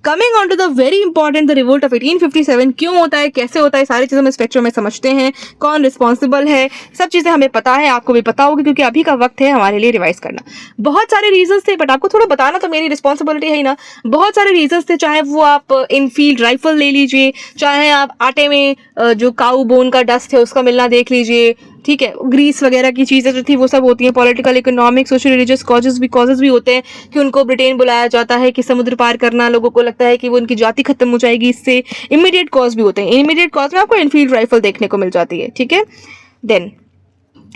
Speaker 1: Coming on to the very important the revolt of 1857। क्यों होता है, कैसे होता है, सारी चीजें हम इस लेक्चर में समझते हैं। कौन रिस्पॉन्सिबल है, सब चीजें हमें पता है, आपको भी पता होगी, क्योंकि अभी का वक्त है हमारे लिए रिवाइज करना। बहुत सारे रीजंस थे, बट आपको थोड़ा बताना तो मेरी रिस्पॉन्सिबिलिटी है ही ना। बहुत सारे रीजंस थे, चाहे वो आप इनफील्ड राइफल ले लीजिए, चाहे आप आटे में जो काऊ बोन का डस्ट है उसका मिलना देख लीजिए, ठीक है, ग्रीस वगैरह की चीज़ें जो थी वो सब होती हैं। Political, economic, social, religious causes भी होते हैं कि उनको ब्रिटेन बुलाया जाता है, कि समुद्र पार करना, लोगों को लगता है कि वो उनकी जाति खत्म हो जाएगी इससे। इमीडिएट कॉज भी होते हैं, इमीडिएट कॉज में आपको इनफील्ड राइफल देखने को मिल जाती है, ठीक है। देन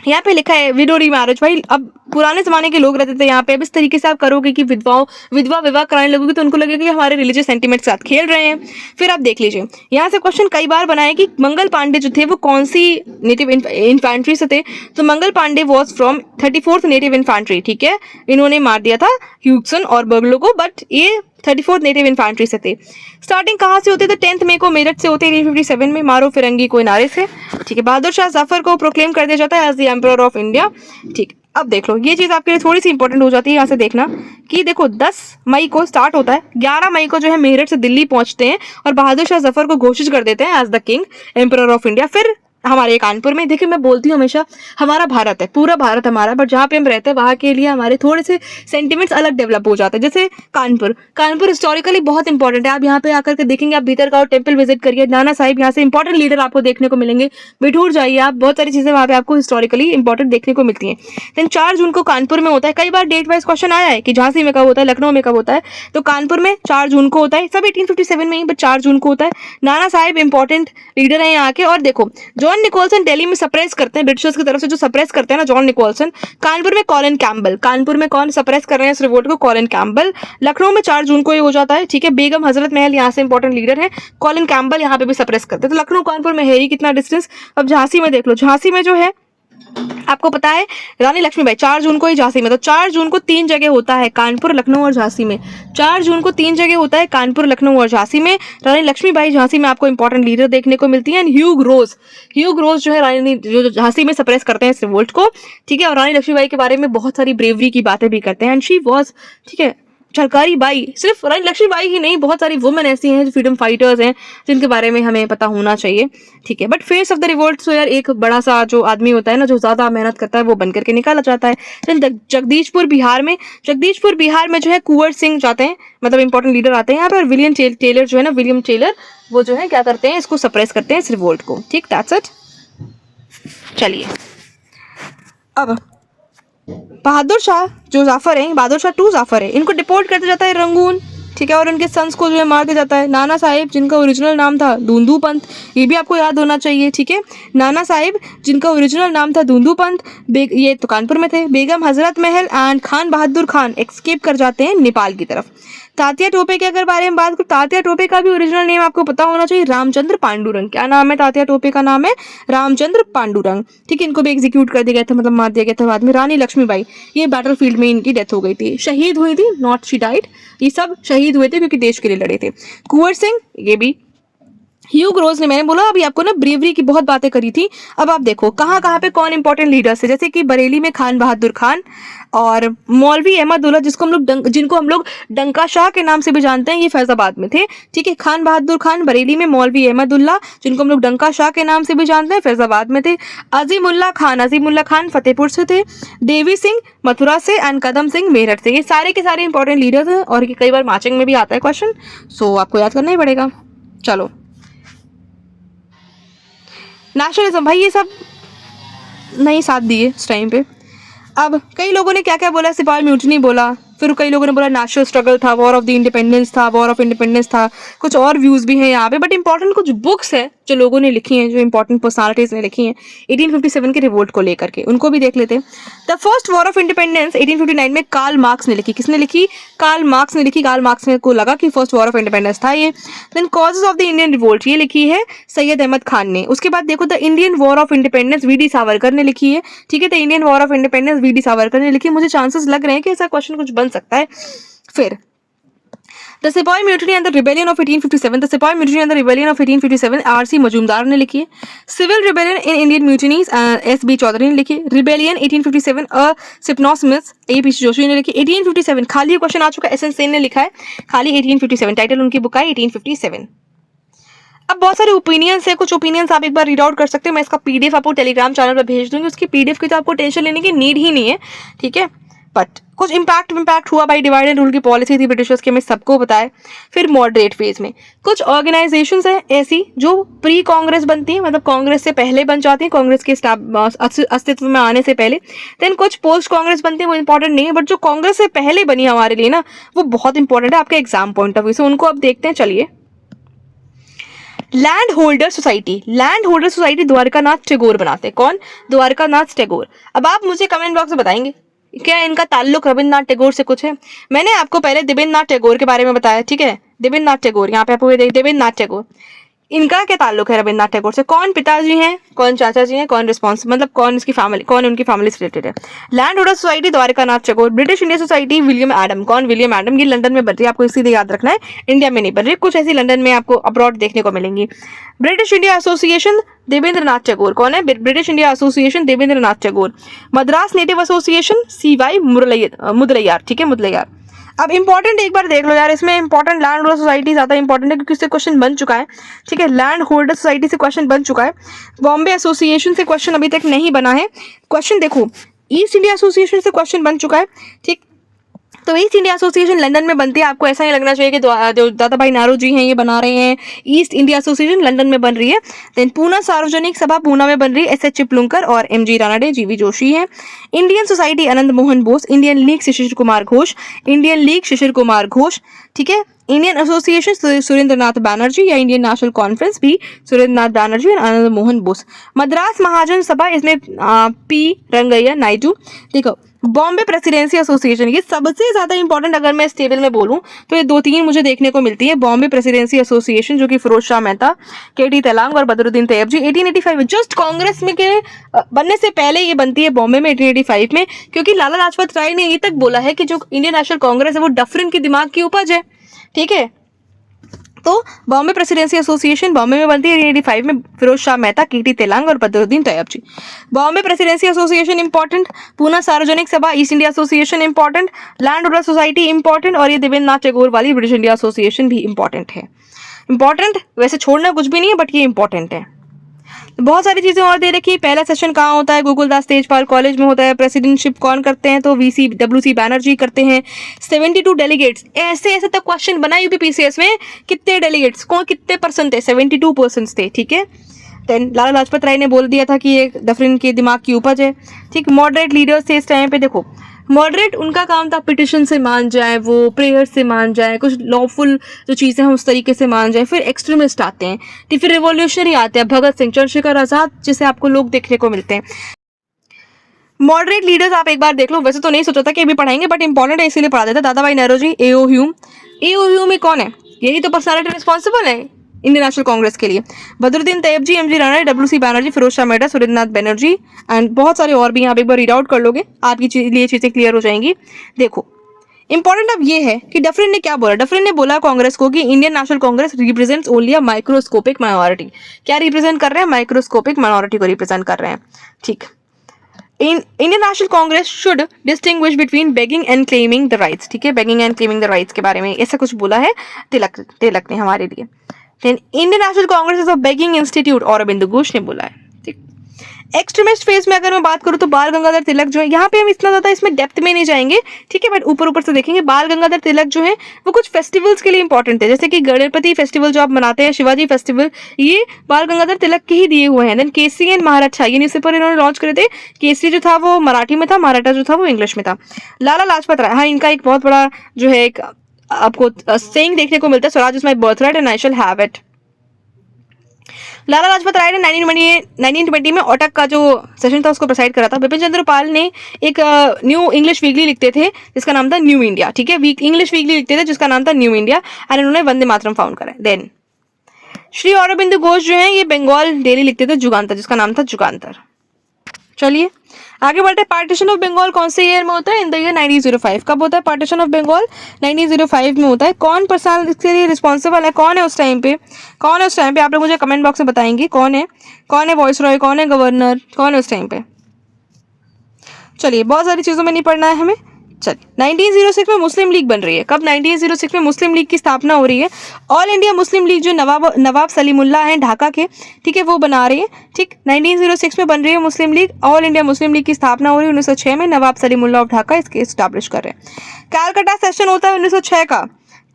Speaker 1: यहाँ पे लिखा है विडो रीमैरिज। भाई अब पुराने जमाने के लोग रहते थे यहाँ पे, अब इस तरीके से आप करोगे कि विधवा विवाह कराने लगोगे तो उनको लगेगा कि हमारे रिलीजियस सेंटिमेंट के साथ खेल रहे हैं। फिर आप देख लीजिए, यहाँ से क्वेश्चन कई बार बनाए कि मंगल पांडे जो थे वो कौन सी नेटिव इन्फेंट्री से थे। तो Mangal Pandey was from 34th native infantry, ठीक है। इन्होंने मार दिया था ह्यूगसन और बर्गलो को, बट ये 34th नेटिव इन्फेंट्री से थे। स्टार्टिंग कहाँ से होते थे? 10th मई को मेरठ से होते हैं 1857 में, मारो फिरंगी कोई नारे से, ठीक है। बहादुर शाह जफर को प्रोक्लेम कर दिया जाता है as the emperor of India, ठीक। अब देख लो, ये चीज आपके लिए थोड़ी सी इंपॉर्टेंट हो जाती है, यहाँ से देखना कि देखो 10 मई को स्टार्ट होता है, 11 मई को जो है मेरठ से दिल्ली पहुंचते हैं और बहादुर शाह जफर को घोषित कर देते हैं as the king emperor of India. फिर हमारे कानपुर में, देखिए मैं बोलती हूँ हमेशा हमारा भारत है, पूरा भारत हमारा, बट जहाँ पे हम रहते हैं वहाँ के लिए हमारे थोड़े से सेंटिमेंट्स अलग डेवलप हो जाते हैं। जैसे कानपुर, कानपुर हिस्टोरिकली बहुत इंपॉर्टेंट है। आप यहाँ पे आकर के देखेंगे, आप भीतर का टेम्पल विजिट करिए, नाना साहिब, यहाँ से इंपॉर्टेंट लीडर आपको देखने को मिलेंगे। बिठूर जाइए आप, बहुत सारी चीजें वहाँ पे आपको हिस्टोरिकली इंपॉर्टेंट देखने को मिलती हैं। देन 4 जून को कानपुर में होता है। कई बार डेट वाइज क्वेश्चन आया है कि झांसी में कब होता है, लखनऊ में कब होता है, तो कानपुर में 4 जून को होता है। सब 1857 में ही, बट 4 जून को होता है। नाना साहिब इंपॉर्टेंट लीडर है यहाँ के। और देखो जॉन निकोलसन दिल्ली में सप्रेस करते हैं, ब्रिटिशर्स की तरफ से जो सप्रेस करते हैं ना, जॉन निकोलसन। कानपुर में कॉलिन कैम्पबेल, कानपुर में कौन सप्रेस कर रहे हैं इस रिवोल्ट को, कॉलिन कैम्पबेल। लखनऊ में 4 जून को ही हो जाता है, ठीक है। बेगम हजरत महल यहाँ से इंपॉर्टेंट लीडर है, कॉलिन कैम्पबेल यहाँ पे भी सप्रेस करते हैं। तो लखनऊ कानपुर में है ही कितना डिस्टेंस। अब झांसी में देख लो, झांसी में जो है आपको पता है रानी लक्ष्मीबाई 4 जून को ही झांसी में, तो 4 जून को 3 जगह होता है, कानपुर, लखनऊ और झांसी में। 4 जून को 3 जगह होता है, कानपुर, लखनऊ और झांसी में। रानी लक्ष्मीबाई झांसी में आपको इंपॉर्टेंट लीडर देखने को मिलती है। एंड ह्यूग रोज जो है रानी जो झांसी में सप्रेस करते हैं इस रिवोल्ट को, ठीक है। और रानी लक्ष्मीबाई के बारे में बहुत सारी ब्रेवरी की बातें भी करते हैं। एंड शी वॉज, ठीक है, सरकारी बाई। सिर्फ रानी लक्ष्मीबाई ही नहीं, बहुत सारी वुमेन ऐसी हैं जो फ्रीडम फाइटर्स हैं जिनके बारे में हमें पता होना चाहिए, ठीक है। But face of the revolt तो यार एक बड़ा सा जो आदमी होता है ना, जो ज्यादा मेहनत करता है, वो बनकर के निकाला जाता है। जगदीशपुर बिहार में जो है कुंवर सिंह जाते हैं, मतलब इंपॉर्टेंट लीडर आते हैं यहाँ पे। और विलियम टेलर जो है ना, विलियम टेलर, वो जो है क्या करते हैं, इसको सप्रेस करते हैं इस रिवोल्ट को, ठीक। That's it. चलिए अब बहादुर शाह जो जाफर है, बहादुर शाह 2 जाफर है, इनको डिपोर्ट कर दिया जाता है रंगून, ठीक है। और उनके सन्स को जो है मार दिया जाता है। नाना साहिब जिनका ओरिजिनल नाम था दूंदू पंत, ये भी आपको याद होना चाहिए, ठीक है। नाना साहिब जिनका ओरिजिनल नाम था दूंदू पंत, ये तो कानपुर में थे। Begum Hazrat Mahal and Khan Bahadur Khan escape कर जाते हैं नेपाल की तरफ। तात्या टोपे के अगर बारे में बात करूं, तात्या टोपे का भी ओरिजिनल नेम आपको पता होना चाहिए, रामचंद्र पांडुरंग। क्या नाम है तात्या टोपे का? नाम है रामचंद्र पांडुरंग, ठीक है। इनको भी एग्जीक्यूट कर दिया गया था, मतलब मार दिया गया था बाद में। रानी लक्ष्मीबाई, ये बैटलफील्ड में इनकी डेथ हो गई थी, शहीद हुई थी, नॉट शी डाइड, ये सब शहीद हुए थे क्योंकि देश के लिए लड़े थे। कुंवर सिंह, ये भी। ह्यूग रोज ने, मैंने बोला अभी आपको ना ब्रेवरी की बहुत बातें करी थी। अब आप देखो कहाँ कहाँ पे कौन इंपॉर्टेंट लीडर्स है, जैसे कि बरेली में खान बहादुर खान और मौलवी अहमदुल्ला, जिनको हम लोग डंका शाह के नाम से भी जानते हैं, ये फैजाबाद में थे, ठीक है। खान बहादुर खान बरेली में, मौलवी अहमदुल्ला जिनको हम लोग डंका शाह के नाम से भी जानते हैं, फैजाबाद में थे। अजीमुल्ला खान फतेहपुर से थे। देवी सिंह मथुरा से एंड कदम सिंह मेरठ से। ये सारे के सारे इंपॉर्टेंट लीडर्स हैं और कई बार मैचिंग में भी आता है क्वेश्चन, सो आपको याद करना ही पड़ेगा। चलो नेशनलिज्म, भाई ये सब नहीं साथ दिए उस टाइम पे। अब कई लोगों ने क्या क्या बोला, सिपाही म्यूटनी बोला, फिर कई लोगों ने बोला नेशनल स्ट्रगल था, वॉर ऑफ द इंडिपेंडेंस था, वॉर ऑफ इंडिपेंडेंस था, कुछ और व्यूज भी हैं यहाँ पे। बट इंपॉर्टेंट कुछ बुक्स है जो लोगों ने लिखी हैं, जो इंपॉर्टेंट पर्सनालिटीज ने लिखी हैं 1857 के रिवोल्ट को लेकर के, उनको भी देख लेते हैं। The first war of independence 1859 में कार्ल मार्क्स ने लिखी। किसने लिखी? कार्ल मार्क्स ने लिखी। कार्ल मार्क्स को लगा कि फर्स्ट वॉर ऑफ इंडिपेंडेंस था ये। Then causes of the Indian revolt, ये लिखी है सैयद अहमद खान ने। उसके बाद देखो the Indian war of independence VD. Savarkar ने लिखी है, ठीक है। The Indian war of independence VD. Savarkar ने लिखी। मुझे चांसेस लग रहे हैं कि ऐसा क्वेश्चन कुछ बन सकता है। फिर the sipahi mutiny and the rebellion of 1857, the sipahi mutiny and the rebellion of 1857 R C. Majumdar ने लिखी है। Civil rebellion in Indian mutinies S B. Chaudhuri ने लिखी। रिबेलियन 1857 सिपनॉस मिस ए.पी. जोशी ने लिखी। 1857 खाली क्वेश्चन आ चुका है, एस.एन. सेन ने लिखा है खाली 1857, टाइटल उनकी बुक है 1857। अब बहुत सारे ओपिनियंस है, कुछ ओपिनियंस आप एक बार रीड आउट कर सकते हो। मैं इसका पीडीएफ आपको टेलीग्राम चैनल पर भेज दूंगी, उसकी पीडीएफ की तो आपको टेंशन लेने की नीड ही नहीं है, ठीक है। बट कुछ इम्पैक्ट हुआ भाई, डिवाइड एंड रूल की पॉलिसी थी ब्रिटिशर्स की, हमें सबको पता है। फिर मॉडरेट फेज में कुछ ऑर्गेनाइजेशंस हैं ऐसी जो प्री कांग्रेस बनती हैं, मतलब कांग्रेस से पहले बन जाती हैं, कांग्रेस के अस्तित्व में आने से पहले। देन कुछ पोस्ट कांग्रेस बनती हैं, वो इंपॉर्टेंट नहीं है, बट जो कांग्रेस से पहले बनी हमारे लिए ना, वो बहुत इंपॉर्टेंट है आपके एग्जाम पॉइंट ऑफ व्यू से। उनको अब देखते हैं, चलिए। Land holder society Dwarkanath Tagore बनाते हैं। कौन? द्वारकानाथ टैगोर। अब आप मुझे कमेंट बॉक्स में बताएंगे क्या इनका ताल्लुक रविन्द्रनाथ टैगोर से कुछ है? मैंने आपको पहले देवेंद्रनाथ टैगोर के बारे में बताया, ठीक है। देवेंद्रनाथ टैगोर, यहाँ पे आपको देवेंद्रनाथ टैगोर, इनका क्या ताल्लुक है रविन्द्रनाथ टैगोर से? कौन पिताजी हैं, कौन चाचा जी हैं, कौन मतलब कौन इसकी फैमिली, कौन उनकी फैमिली से रिलेटेड है? Land holder society Dwarkanath Tagore. British India society William Adam. कौन? William Adam. ये लंदन में बन रही है, आपको इसीलिए याद रखना है, इंडिया में नहीं बन रही, कुछ ऐसी लंदन में आपको अब्रॉड देखने को मिलेंगी। British India association Devendranath Tagore. कौन है? British India association Devendranath Tagore. Madras native association CY Mudaliar. ठीक है, मुदलियार। अब इंपॉर्टेंट एक बार देख लो यार, इसमें इंपॉर्टेंट लैंड होल्डर सोसाइटी ज्यादा इंपॉर्टेंट है क्योंकि इससे क्वेश्चन बन चुका है। ठीक है, लैंड होल्डर सोसाइटी से क्वेश्चन बन चुका है। बॉम्बे एसोसिएशन से क्वेश्चन अभी तक नहीं बना है। क्वेश्चन देखो, ईस्ट इंडिया एसोसिएशन से क्वेश्चन बन चुका है। ठीक, तो ईस्ट इंडिया एसोसिएशन लंदन में बनती है, आपको ऐसा ही लगना चाहिए कि जो दादा भाई नारोजी हैं ये बना रहे हैं। ईस्ट इंडिया एसोसिएशन लंदन में बन रही है। देन पूना सार्वजनिक सभा पूना में बन रही है, SH चिपलुंकर और MG रानडे, GV जोशी हैं। Indian society Anand Mohan Bose. Indian league Shishir Kumar Ghosh. Indian league Shishir Kumar Ghosh. ठीक है, इंडियन एसोसिएशन सुरेंद्रनाथ बैनर्जी या इंडियन नेशनल कॉन्फ्रेंस भी सुरेंद्रनाथ बैनर्जी और आनंद मोहन बोस। मद्रास महाजन सभा, इसमें P रंगैया नायडू। देखो, बॉम्बे प्रेसिडेंसी एसोसिएशन, ये सबसे ज्यादा इंपॉर्टेंट अगर मैं इस टेबल में बोलूं तो ये 2-3 मुझे देखने को मिलती है। बॉम्बे प्रेसिडेंसी एसोसिएशन जो कि फिरोज शाह मेहता, KT तेलांग और बदरुद्दीन तैयबजी 1885 जस्ट कांग्रेस में के बनने से पहले ये बनती है बॉम्बे में 1885 में, क्योंकि लाला लाजपत राय ने ये तक बोला है कि जो इंडियन नेशनल कांग्रेस है वो डफरिन के दिमाग की उपज है। ठीक है, तो बॉम्बे प्रेसिडेंसी एसोसिएशन बॉम्बे में बनती है 1885 में, फिरोज शाह मेहता, KT तेलांग और Badruddin Tyabji. Bombay presidency association important, Poona सार्वजनिक सभा, east India association important, land holder society important और ये देवेंद्रनाथ टैगोर वाली ब्रिटिश इंडिया एसोसिएशन भी इंपॉर्टेंट है। इंपॉर्टेंट वैसे छोड़ना कुछ भी नहीं है, बट ये इंपॉर्टेंट है। बहुत सारी चीजें और दे रखी है। पहला सेशन कहाँ होता है? गोकुलदास तेजपाल कॉलेज में होता है। प्रेसिडेंटशिप कौन करते हैं? तो WC बैनर्जी करते हैं। 72 डेलीगेट्स, ऐसे ऐसे तक क्वेश्चन बना UPPCS में, कितने डेलीगेट्स, कौन कितने परसेंट थे? 72% थे। ठीक है, देन लाला लाजपत राय ने बोल दिया था कि ये डफरिन के दिमाग की उपज है। ठीक, मॉडरेट लीडर्स थे इस टाइम पे। देखो, मॉडरेट उनका काम था पिटिशन से मान जाए, वो प्रेयर से मान जाए, कुछ लॉफुल जो चीज़ें हैं उस तरीके से मान जाए। फिर एक्सट्रीमिस्ट आते हैं, फिर रिवॉल्यूशनरी आते हैं, भगत सिंह, चंद्रशेखर आजाद जैसे आपको लोग देखने को मिलते हैं। मॉडरेट लीडर्स आप एक बार देख लो, वैसे तो नहीं सोचा था कि अभी पढ़ाएंगे बट इंपॉर्टेंट है इसीलिए पढ़ा देता। दादा भाई Naoroji, A.O. Hume. A.O. Hume में कौन है? यही तो पर्सनालिटी रिस्पॉन्सिबल है इंडियन नेशनल कांग्रेस के लिए। Badruddin Tyabji, MG Ranade, WC Banerjee, Firoz Shah Mehta, Surendranath Banerjee and बहुत सारे और भी। आप एक बार रीड आउट कर लोगे, आपकी लिए चीजें क्लियर हो जाएंगी। देखो, इंपॉर्टेंट अब ये है कि डफरिन ने क्या बोला। डफरिन ने बोला कांग्रेस को कि Indian national Congress represents only a microscopic minority. क्या रिप्रेजेंट कर रहे हैं? माइक्रोस्कोपिक माइनॉरिटी को रिप्रेजेंट कर रहे हैं। ठीक, Indian national Congress should distinguish between begging and claiming the rights. ठीक है, begging and claiming the rights के बारे में ऐसा कुछ बोला है तिलक ने हमारे लिए। Indian national congress is a begging institute, Aurobindo Ghosh ने बोला है। ठीक, एक्सट्रीमिस्ट फेज में अगर मैं बात करूं तो बाल गंगाधर तिलक जो है, यहाँ पे हम इतना ज्यादा इसमें डेप्थ में नहीं जाएंगे। ठीक है, बट ऊपर ऊपर से देखेंगे। बाल गंगाधर तिलक जो है वो कुछ फेस्टिवल्स के लिए इंपॉर्टेंट थे, जैसे कि गणपति फेस्टिवल जो आप मनाते हैं, शिवाजी फेस्टिवल, ये बाल गंगाधर तिलक के ही दिए हुए हैं। देन केसरी एंड महाराठा, ये न्यूज़पेपर इन्होंने लॉन्च करे थे। केसरी जो था वो मराठी में था, महाराठा जो था वो इंग्लिश में था। लाला लाजपत राय, हाँ, इनका एक बहुत बड़ा जो है एक आपको सेइंग देखने को मिलता है, Swaraj is my birthright and I shall have it. Lala Lajpat Rai ने 1920 में ओटक का जो सेशन था उसको प्रेसाइड करा था। बिपिन चंद्र पाल ने एक न्यू इंग्लिश वीकली लिखते थे जिसका नाम था न्यू इंडिया। ठीक है, इंग्लिश वीकली लिखते थे जिसका नाम था न्यू इंडिया एंड उन्होंने वंदे मातरम फाउंड करा। देन श्री औरबिंदु घोष जो है ये बंगाल डेली लिखते थे, जुगांतर, जिसका नाम था जुगांतर। चलिए आगे बढ़ते। पार्टीशन ऑफ बंगाल कौन से ईयर में होता है? In the year 1905। कब होता है पार्टीशन ऑफ बंगाल? 1905 में होता है। कौन पर्सन इसके लिए रिस्पॉन्सिबल है? कौन है उस टाइम पे? कौन है उस टाइम पे? आप लोग मुझे कमेंट बॉक्स में बताएंगे कौन है वॉइस रॉय, कौन है गवर्नर, कौन है उस टाइम पे? चलिए, बहुत सारी चीजों में नहीं पढ़ना है हमें। चलिए, 1906 में मुस्लिम लीग बन रही है। कब? 1906 में मुस्लिम लीग की स्थापना हो रही है। ऑल इंडिया मुस्लिम लीग जो नवाब सलीमुल्लाह हैं ढाका के, ठीक है, वो बना रही है। ठीक, 1906 में बन रही है Muslim league. All India Muslim league की स्थापना हो रही है 1906 में। नवाब सलीमुल्लाह ऑफ ढाका इसके एस्टैब्लिश कर रहे हैं। कैलकाटा सेशन होता है 1906 का।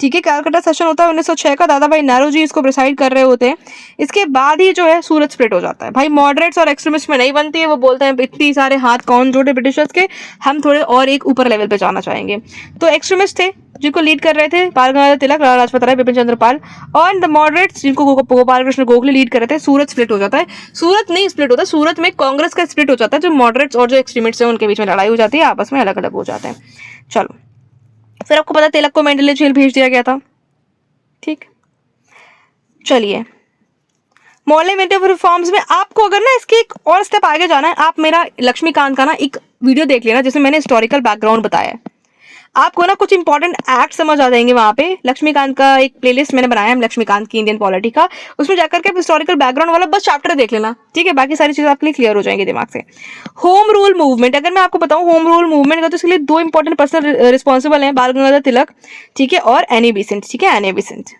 Speaker 1: ठीक है, कैलकाटा सेशन होता है 1906 का। दादा भाई नारोजी इसको प्रिसाइड कर रहे होते हैं। इसके बाद ही जो है सूरत स्प्लिट हो जाता है। भाई मॉडरेट्स और एक्सट्रीमिस्ट में नहीं बनती है। वो बोलते हैं इतनी सारे हाथ कौन जोड़े ब्रिटिशर्स के, हम थोड़े और एक ऊपर लेवल पे जाना चाहेंगे। तो एक्सट्रीमिस्ट थे जिनको लीड कर रहे थे बाल गंगाधर तिलक, लाला लाजपत राय, बिपिन चंद्र पाल, और द मॉडरेट्स जिनको गोपाल कृष्ण गोखले लीड कर रहे थे। सूरत स्प्लिट हो जाता है। सूरत नहीं स्प्लिट होता, सूरत में कांग्रेस का स्प्लिट हो जाता है। जो मॉडरेट्स और जो एक्सट्रीमिस्ट है उनके बीच में लड़ाई हो जाती है, आपस में अलग अलग हो जाते हैं। चलो, फिर आपको पता तिलक को मेंडेले जेल भेज दिया गया था। ठीक, चलिए मॉडल रिफॉर्म्स में आपको अगर ना इसके एक और स्टेप आगे जाना है, आप मेरा लक्ष्मीकांत का ना एक वीडियो देख लेना जिसमें मैंने हिस्टोरिकल बैकग्राउंड बताया है। आपको ना कुछ इंपॉर्टेंट एक्ट समझ आ जाएंगे वहां पे। लक्ष्मीकांत का एक प्लेलिस्ट मैंने बनाया है, लक्ष्मीकांत की इंडियन पॉलिटी का, उसमें जाकर के हिस्टोरिकल बैकग्राउंड वाला बस चैप्टर देख लेना, ठीक है। बाकी सारी चीजें आपके लिए क्लियर हो जाएंगी दिमाग से। होम रूल मूवमेंट, अगर मैं आपको बताऊं होम रूल मूवमेंट का, तो इसके लिए दो इंपॉर्टेंट पर्सन रिस्पॉन्सिबल हैं, बाल गंगाधर तिलक, ठीक है, और एनी बेसेंट, ठीक है, एनी बेसेंट।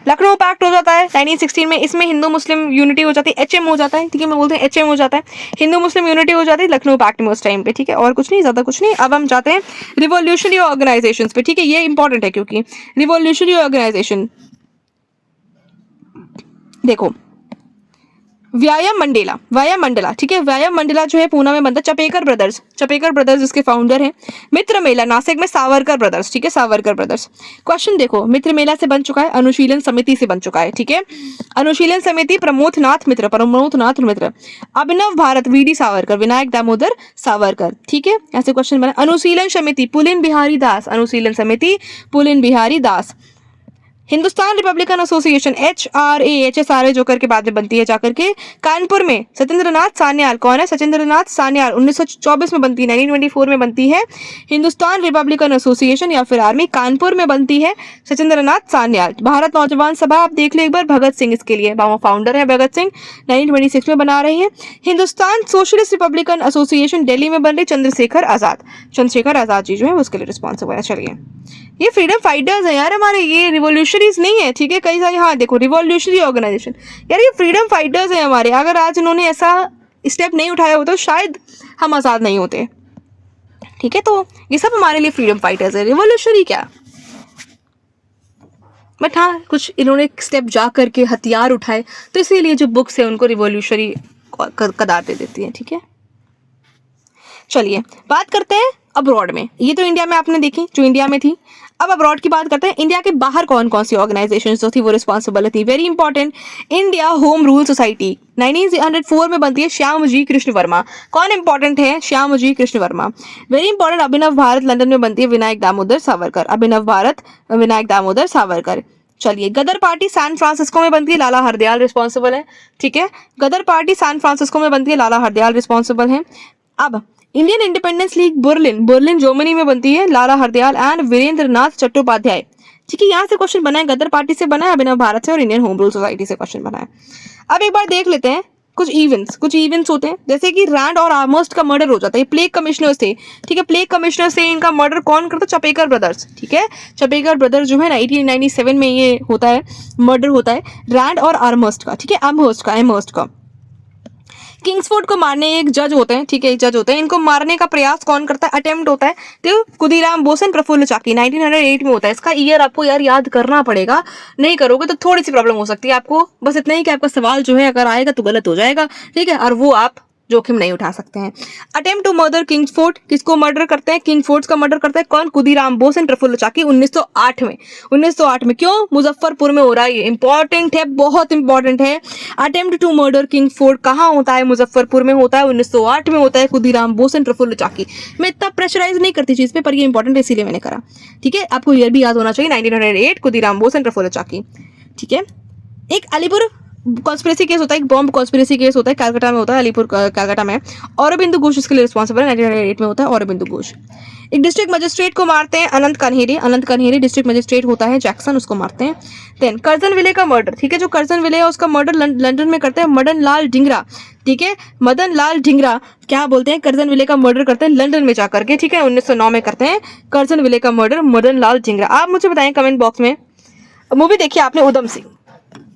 Speaker 1: लखनऊ पैक्ट हो जाता है 1916 में, इसमें हिंदू मुस्लिम यूनिटी हो जाती है, एचएम हो जाता है, ठीक है, मैं बोलते हैं एचएम हो जाता है, हिंदू मुस्लिम यूनिटी हो जाती है लखनऊ पैक्ट में उस टाइम पे, ठीक है, और कुछ नहीं, ज्यादा कुछ नहीं। अब हम जाते हैं रिवॉल्यूशनरी ऑर्गेनाइजेशंस पे, ठीक है, ये इंपॉर्टेंट है क्योंकि रिवॉल्यूशनरी ऑर्गेनाइजेशन देखो, व्यायाम मंडला, ठीक है, व्यायाम मंडला जो है पूना में बनता है, चपेकर ब्रदर्स इसके फाउंडर हैं। मित्र मेला नासिक में सावरकर ब्रदर्स, ठीक है, सावरकर ब्रदर्स। क्वेश्चन देखो, मित्र मेला से बन चुका है, अनुशीलन समिति से बन चुका है, ठीक है, अनुशीलन समिति प्रमोदनाथ मित्र, अभिनव भारत वीडी सावरकर, विनायक दामोदर सावरकर, ठीक है, ऐसे क्वेश्चन बने। अनुशीलन समिति पुलिन बिहारी दास, अनुशीलन समिति पुलिन बिहारी दास। हिंदुस्तान रिपब्लिकन एसोसिएशन HRA जो करके बाद में बनती है जाकर के कानपुर में, सचिंद्रनाथ सान्याल, कौन है, सचिंद्रनाथ सान्याल, 1924 में बनती है, 1924 में बनती है हिंदुस्तान रिपब्लिकन एसोसिएशन या फिर आर्मी, कानपुर में बनती है सचिंद्रनाथ सान्याल। भारत नौजवान सभा आप देख लो एक बार, भगत सिंह इसके लिए फाउंडर है, भगत सिंह 1926 में बना रहे हैं। Hindustan socialist Republican association Delhi में बन रही, चंद्रशेखर आजाद जी जो है उसके लिए रिस्पॉन्सिबल है। चलिए, ये फ्रीडम फाइटर्स है यार हमारे, ये रिवॉल्यूशनरीज नहीं है, ठीक है, कई सारी, हाँ देखो रिवॉल्यूशनरी ऑर्गेनाइजेशन, यार ये फ्रीडम फाइटर्स है हमारे। अगर आज इन्होंने ऐसा स्टेप नहीं उठाया होता तो शायद हम आज़ाद नहीं होते, ठीक है, तो ये सब हमारे लिए फ्रीडम फाइटर्स है, रिवॉल्यूशनरी क्या। बट हाँ, कुछ इन्होंने स्टेप जा करके हथियार उठाए, तो इसीलिए जो बुक्स है उनको रिवॉल्यूशनरी कदार दे देती है, ठीक है। चलिए बात करते हैं अब्रॉड में, ये तो इंडिया में आपने देखी जो इंडिया में थी। अब अब्रॉड की बात करते हैं, इंडिया के बाहर कौन कौन सी ऑर्गेनाइजेशन जो थी वो रिस्पॉन्सिबल थी। Very important, India home rule society 1904 में बनती है, श्यामजी कृष्ण वर्मा। कौन इंपॉर्टेंट है, श्यामजी कृष्ण वर्मा। वेरी इंपॉर्टेंट, अभिनव भारत लंदन में बनती है, विनायक दामोदर सावरकर, अभिनव भारत विनायक दामोदर सावरकर। चलिए, गदर पार्टी सैन फ्रांसिस्को में बनती है, लाला हरदयाल रिस्पॉन्सिबल है, ठीक है, गदर पार्टी सैन फ्रांसिस्को में बनती है, लाला हरदयाल रिस्पॉन्सिबल है। अब Indian independence league Berlin Germany में बनती है, लाला हरदयाल एंड वीरेंद्र नाथ चट्टोपाध्याय, ठीक है, यहाँ से क्वेश्चन बना है, गदर पार्टी से बना है, अभिनव भारत से, और इंडियन होम रूल सोसाइटी से क्वेश्चन बना है। अब एक बार देख लेते हैं कुछ इवेंट्स होते हैं, जैसे कि रैंड और आर्मस्ट का मर्डर हो जाता है, प्लेग कमिश्नर्स थे, ठीक है, प्लेग कमिश्नर से इनका मर्डर कौन करता, चपेकर ब्रदर्स, ठीक है, चपेकर ब्रदर्स जो है 1997 में ये होता है, मर्डर होता है रैंड और आर्मस्ट का, ठीक है, एमहर्स्ट का। किंग्सफोर्ड को मारने एक जज होते हैं, ठीक है, एक जज होते हैं, इनको मारने का प्रयास कौन करता है, अटेम्प्ट होता है, तो खुदीराम बोस एंड प्रफुल्ल चाकी 1908 में होता है। इसका ईयर आपको यार याद करना पड़ेगा, नहीं करोगे तो थोड़ी सी प्रॉब्लम हो सकती है आपको। बस इतना ही कि आपका सवाल जो है अगर आएगा तो गलत हो जाएगा, ठीक है, और वो आप जोखिम नहीं उठा सकते हैं। अटेम्प्ट टू मर्डर किंग्सफोर्ड, किसको मर्डर करते हैं, किंग्सफोर्ड का मर्डर करता है कौन, खुदीराम बोस एंड प्रफुल्ल चाकी 1908 में। क्यों, मुजफ्फरपुर में हो रहा है, ये इंपॉर्टेंट है, बहुत इंपॉर्टेंट है। अटेम्प्ट टू मर्डर किंग्सफोर्ड कहाँ होता है, मुजफ्फरपुर में होता है, 1908 में होता है, खुदीराम बोस एंड प्रफुल्ल चाकी। मैं इतना प्रेशराइज नहीं करती चीज पे, पर ये इंपॉर्टेंट है इसीलिए मैंने करा, ठीक है, आपको ईयर भी याद होना चाहिए, 1908 खुदीराम बोस एंड प्रफुल्ल चाकी, ठीक है। एक अलीपुर कॉन्स्पिरेसी केस होता है, एक बॉम्ब कॉन्स्पिरेसी केस होता है, कलकत्ता में होता है, अलीपुर कलकत्ता में। औरबिंदु घोष इसके लिए रिस्पॉन्सिबल है, 1908 में होता है औरबिंदु घोष। एक डिस्ट्रिक्ट मजिस्ट्रेट को मारते हैं, अनंत कन्हेरी डिस्ट्रिक्ट मजिस्ट्रेट होता है, जैक्सन, उसको मारते हैं। देन कर्जन विले का मर्डर, ठीक है, जो कर्जन विले है उसका मर्डर लंदन में करते हैं मदन लाल ढिंगरा, ठीक है, मदन लाल ढिंगरा क्या बोलते हैं, कर्जन विले का मर्डर करते हैं लंदन में जाकर के, ठीक है, 1909 में करते हैं कर्जन विले का मर्डर मदन लाल ढिंगरा। आप मुझे बताएं कमेंट बॉक्स में, मूवी देखिए आपने उधम सिंह,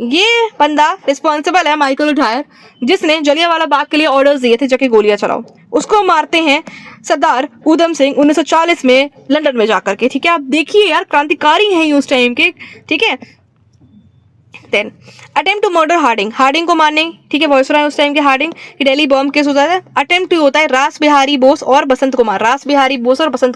Speaker 1: ये बंदा रिस्पॉन्सिबल है, माइकल उठायर, जिसने जलियांवाला बाग के लिए ऑर्डर्स दिए थे जाके गोलियां चलाओ, उसको मारते हैं सरदार उधम सिंह 1940 में लंदन में जाकर के, ठीक है। आप देखिए यार, क्रांतिकारी हैं उस टाइम के, ठीक है। Then attempt to murder Hardinge को मारने, ठीक है, वायसरॉय उस टाइम के हार्डिंग, दिल्ली बॉम्ब केस होता है। अटेम्प्ट टू होता है रास बिहारी बोस और बसंत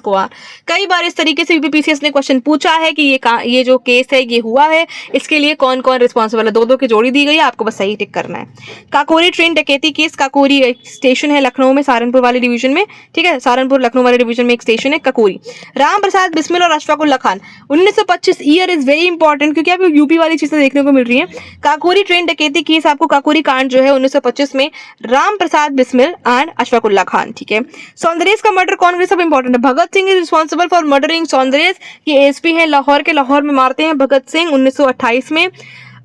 Speaker 1: कुमार। कई बार इस तरीके से यूपीपीसीएस ने क्वेश्चन पूछा है कि ये जो केस है ये हुआ है, इसके लिए कौन कौन रिस्पॉन्सिबल है, दो की जोड़ी दी गई है, आपको बस सही टिक करना है। काकोरी ट्रेन डकैती केस, काकोरी स्टेशन है लखनऊ में, सहारनपुर वाली डिवीजन में, ठीक है, सहारनपुर लखनऊ वाले डिवीजन में एक स्टेशन है काकोरी। राम प्रसाद बिस्मिल और Ashfaq Ullah Khan 1925 year is very important, क्योंकि आप यूपी वाली चीजें देखने को मिल रही है। काकोरी ट्रेन डकैती केस, आपको काकोरी कांड जो है 1925 में राम प्रसाद बिस्मिल एंड अशफाकुल्ला खान, ठीक है। सौंदर्य का मर्डर कौन, सब इंपॉर्टेंट है। Bhagat Singh is responsible for murdering Saunders, ये एसपी है लाहौर के, लाहौर में मारते हैं भगत सिंह 1928 में।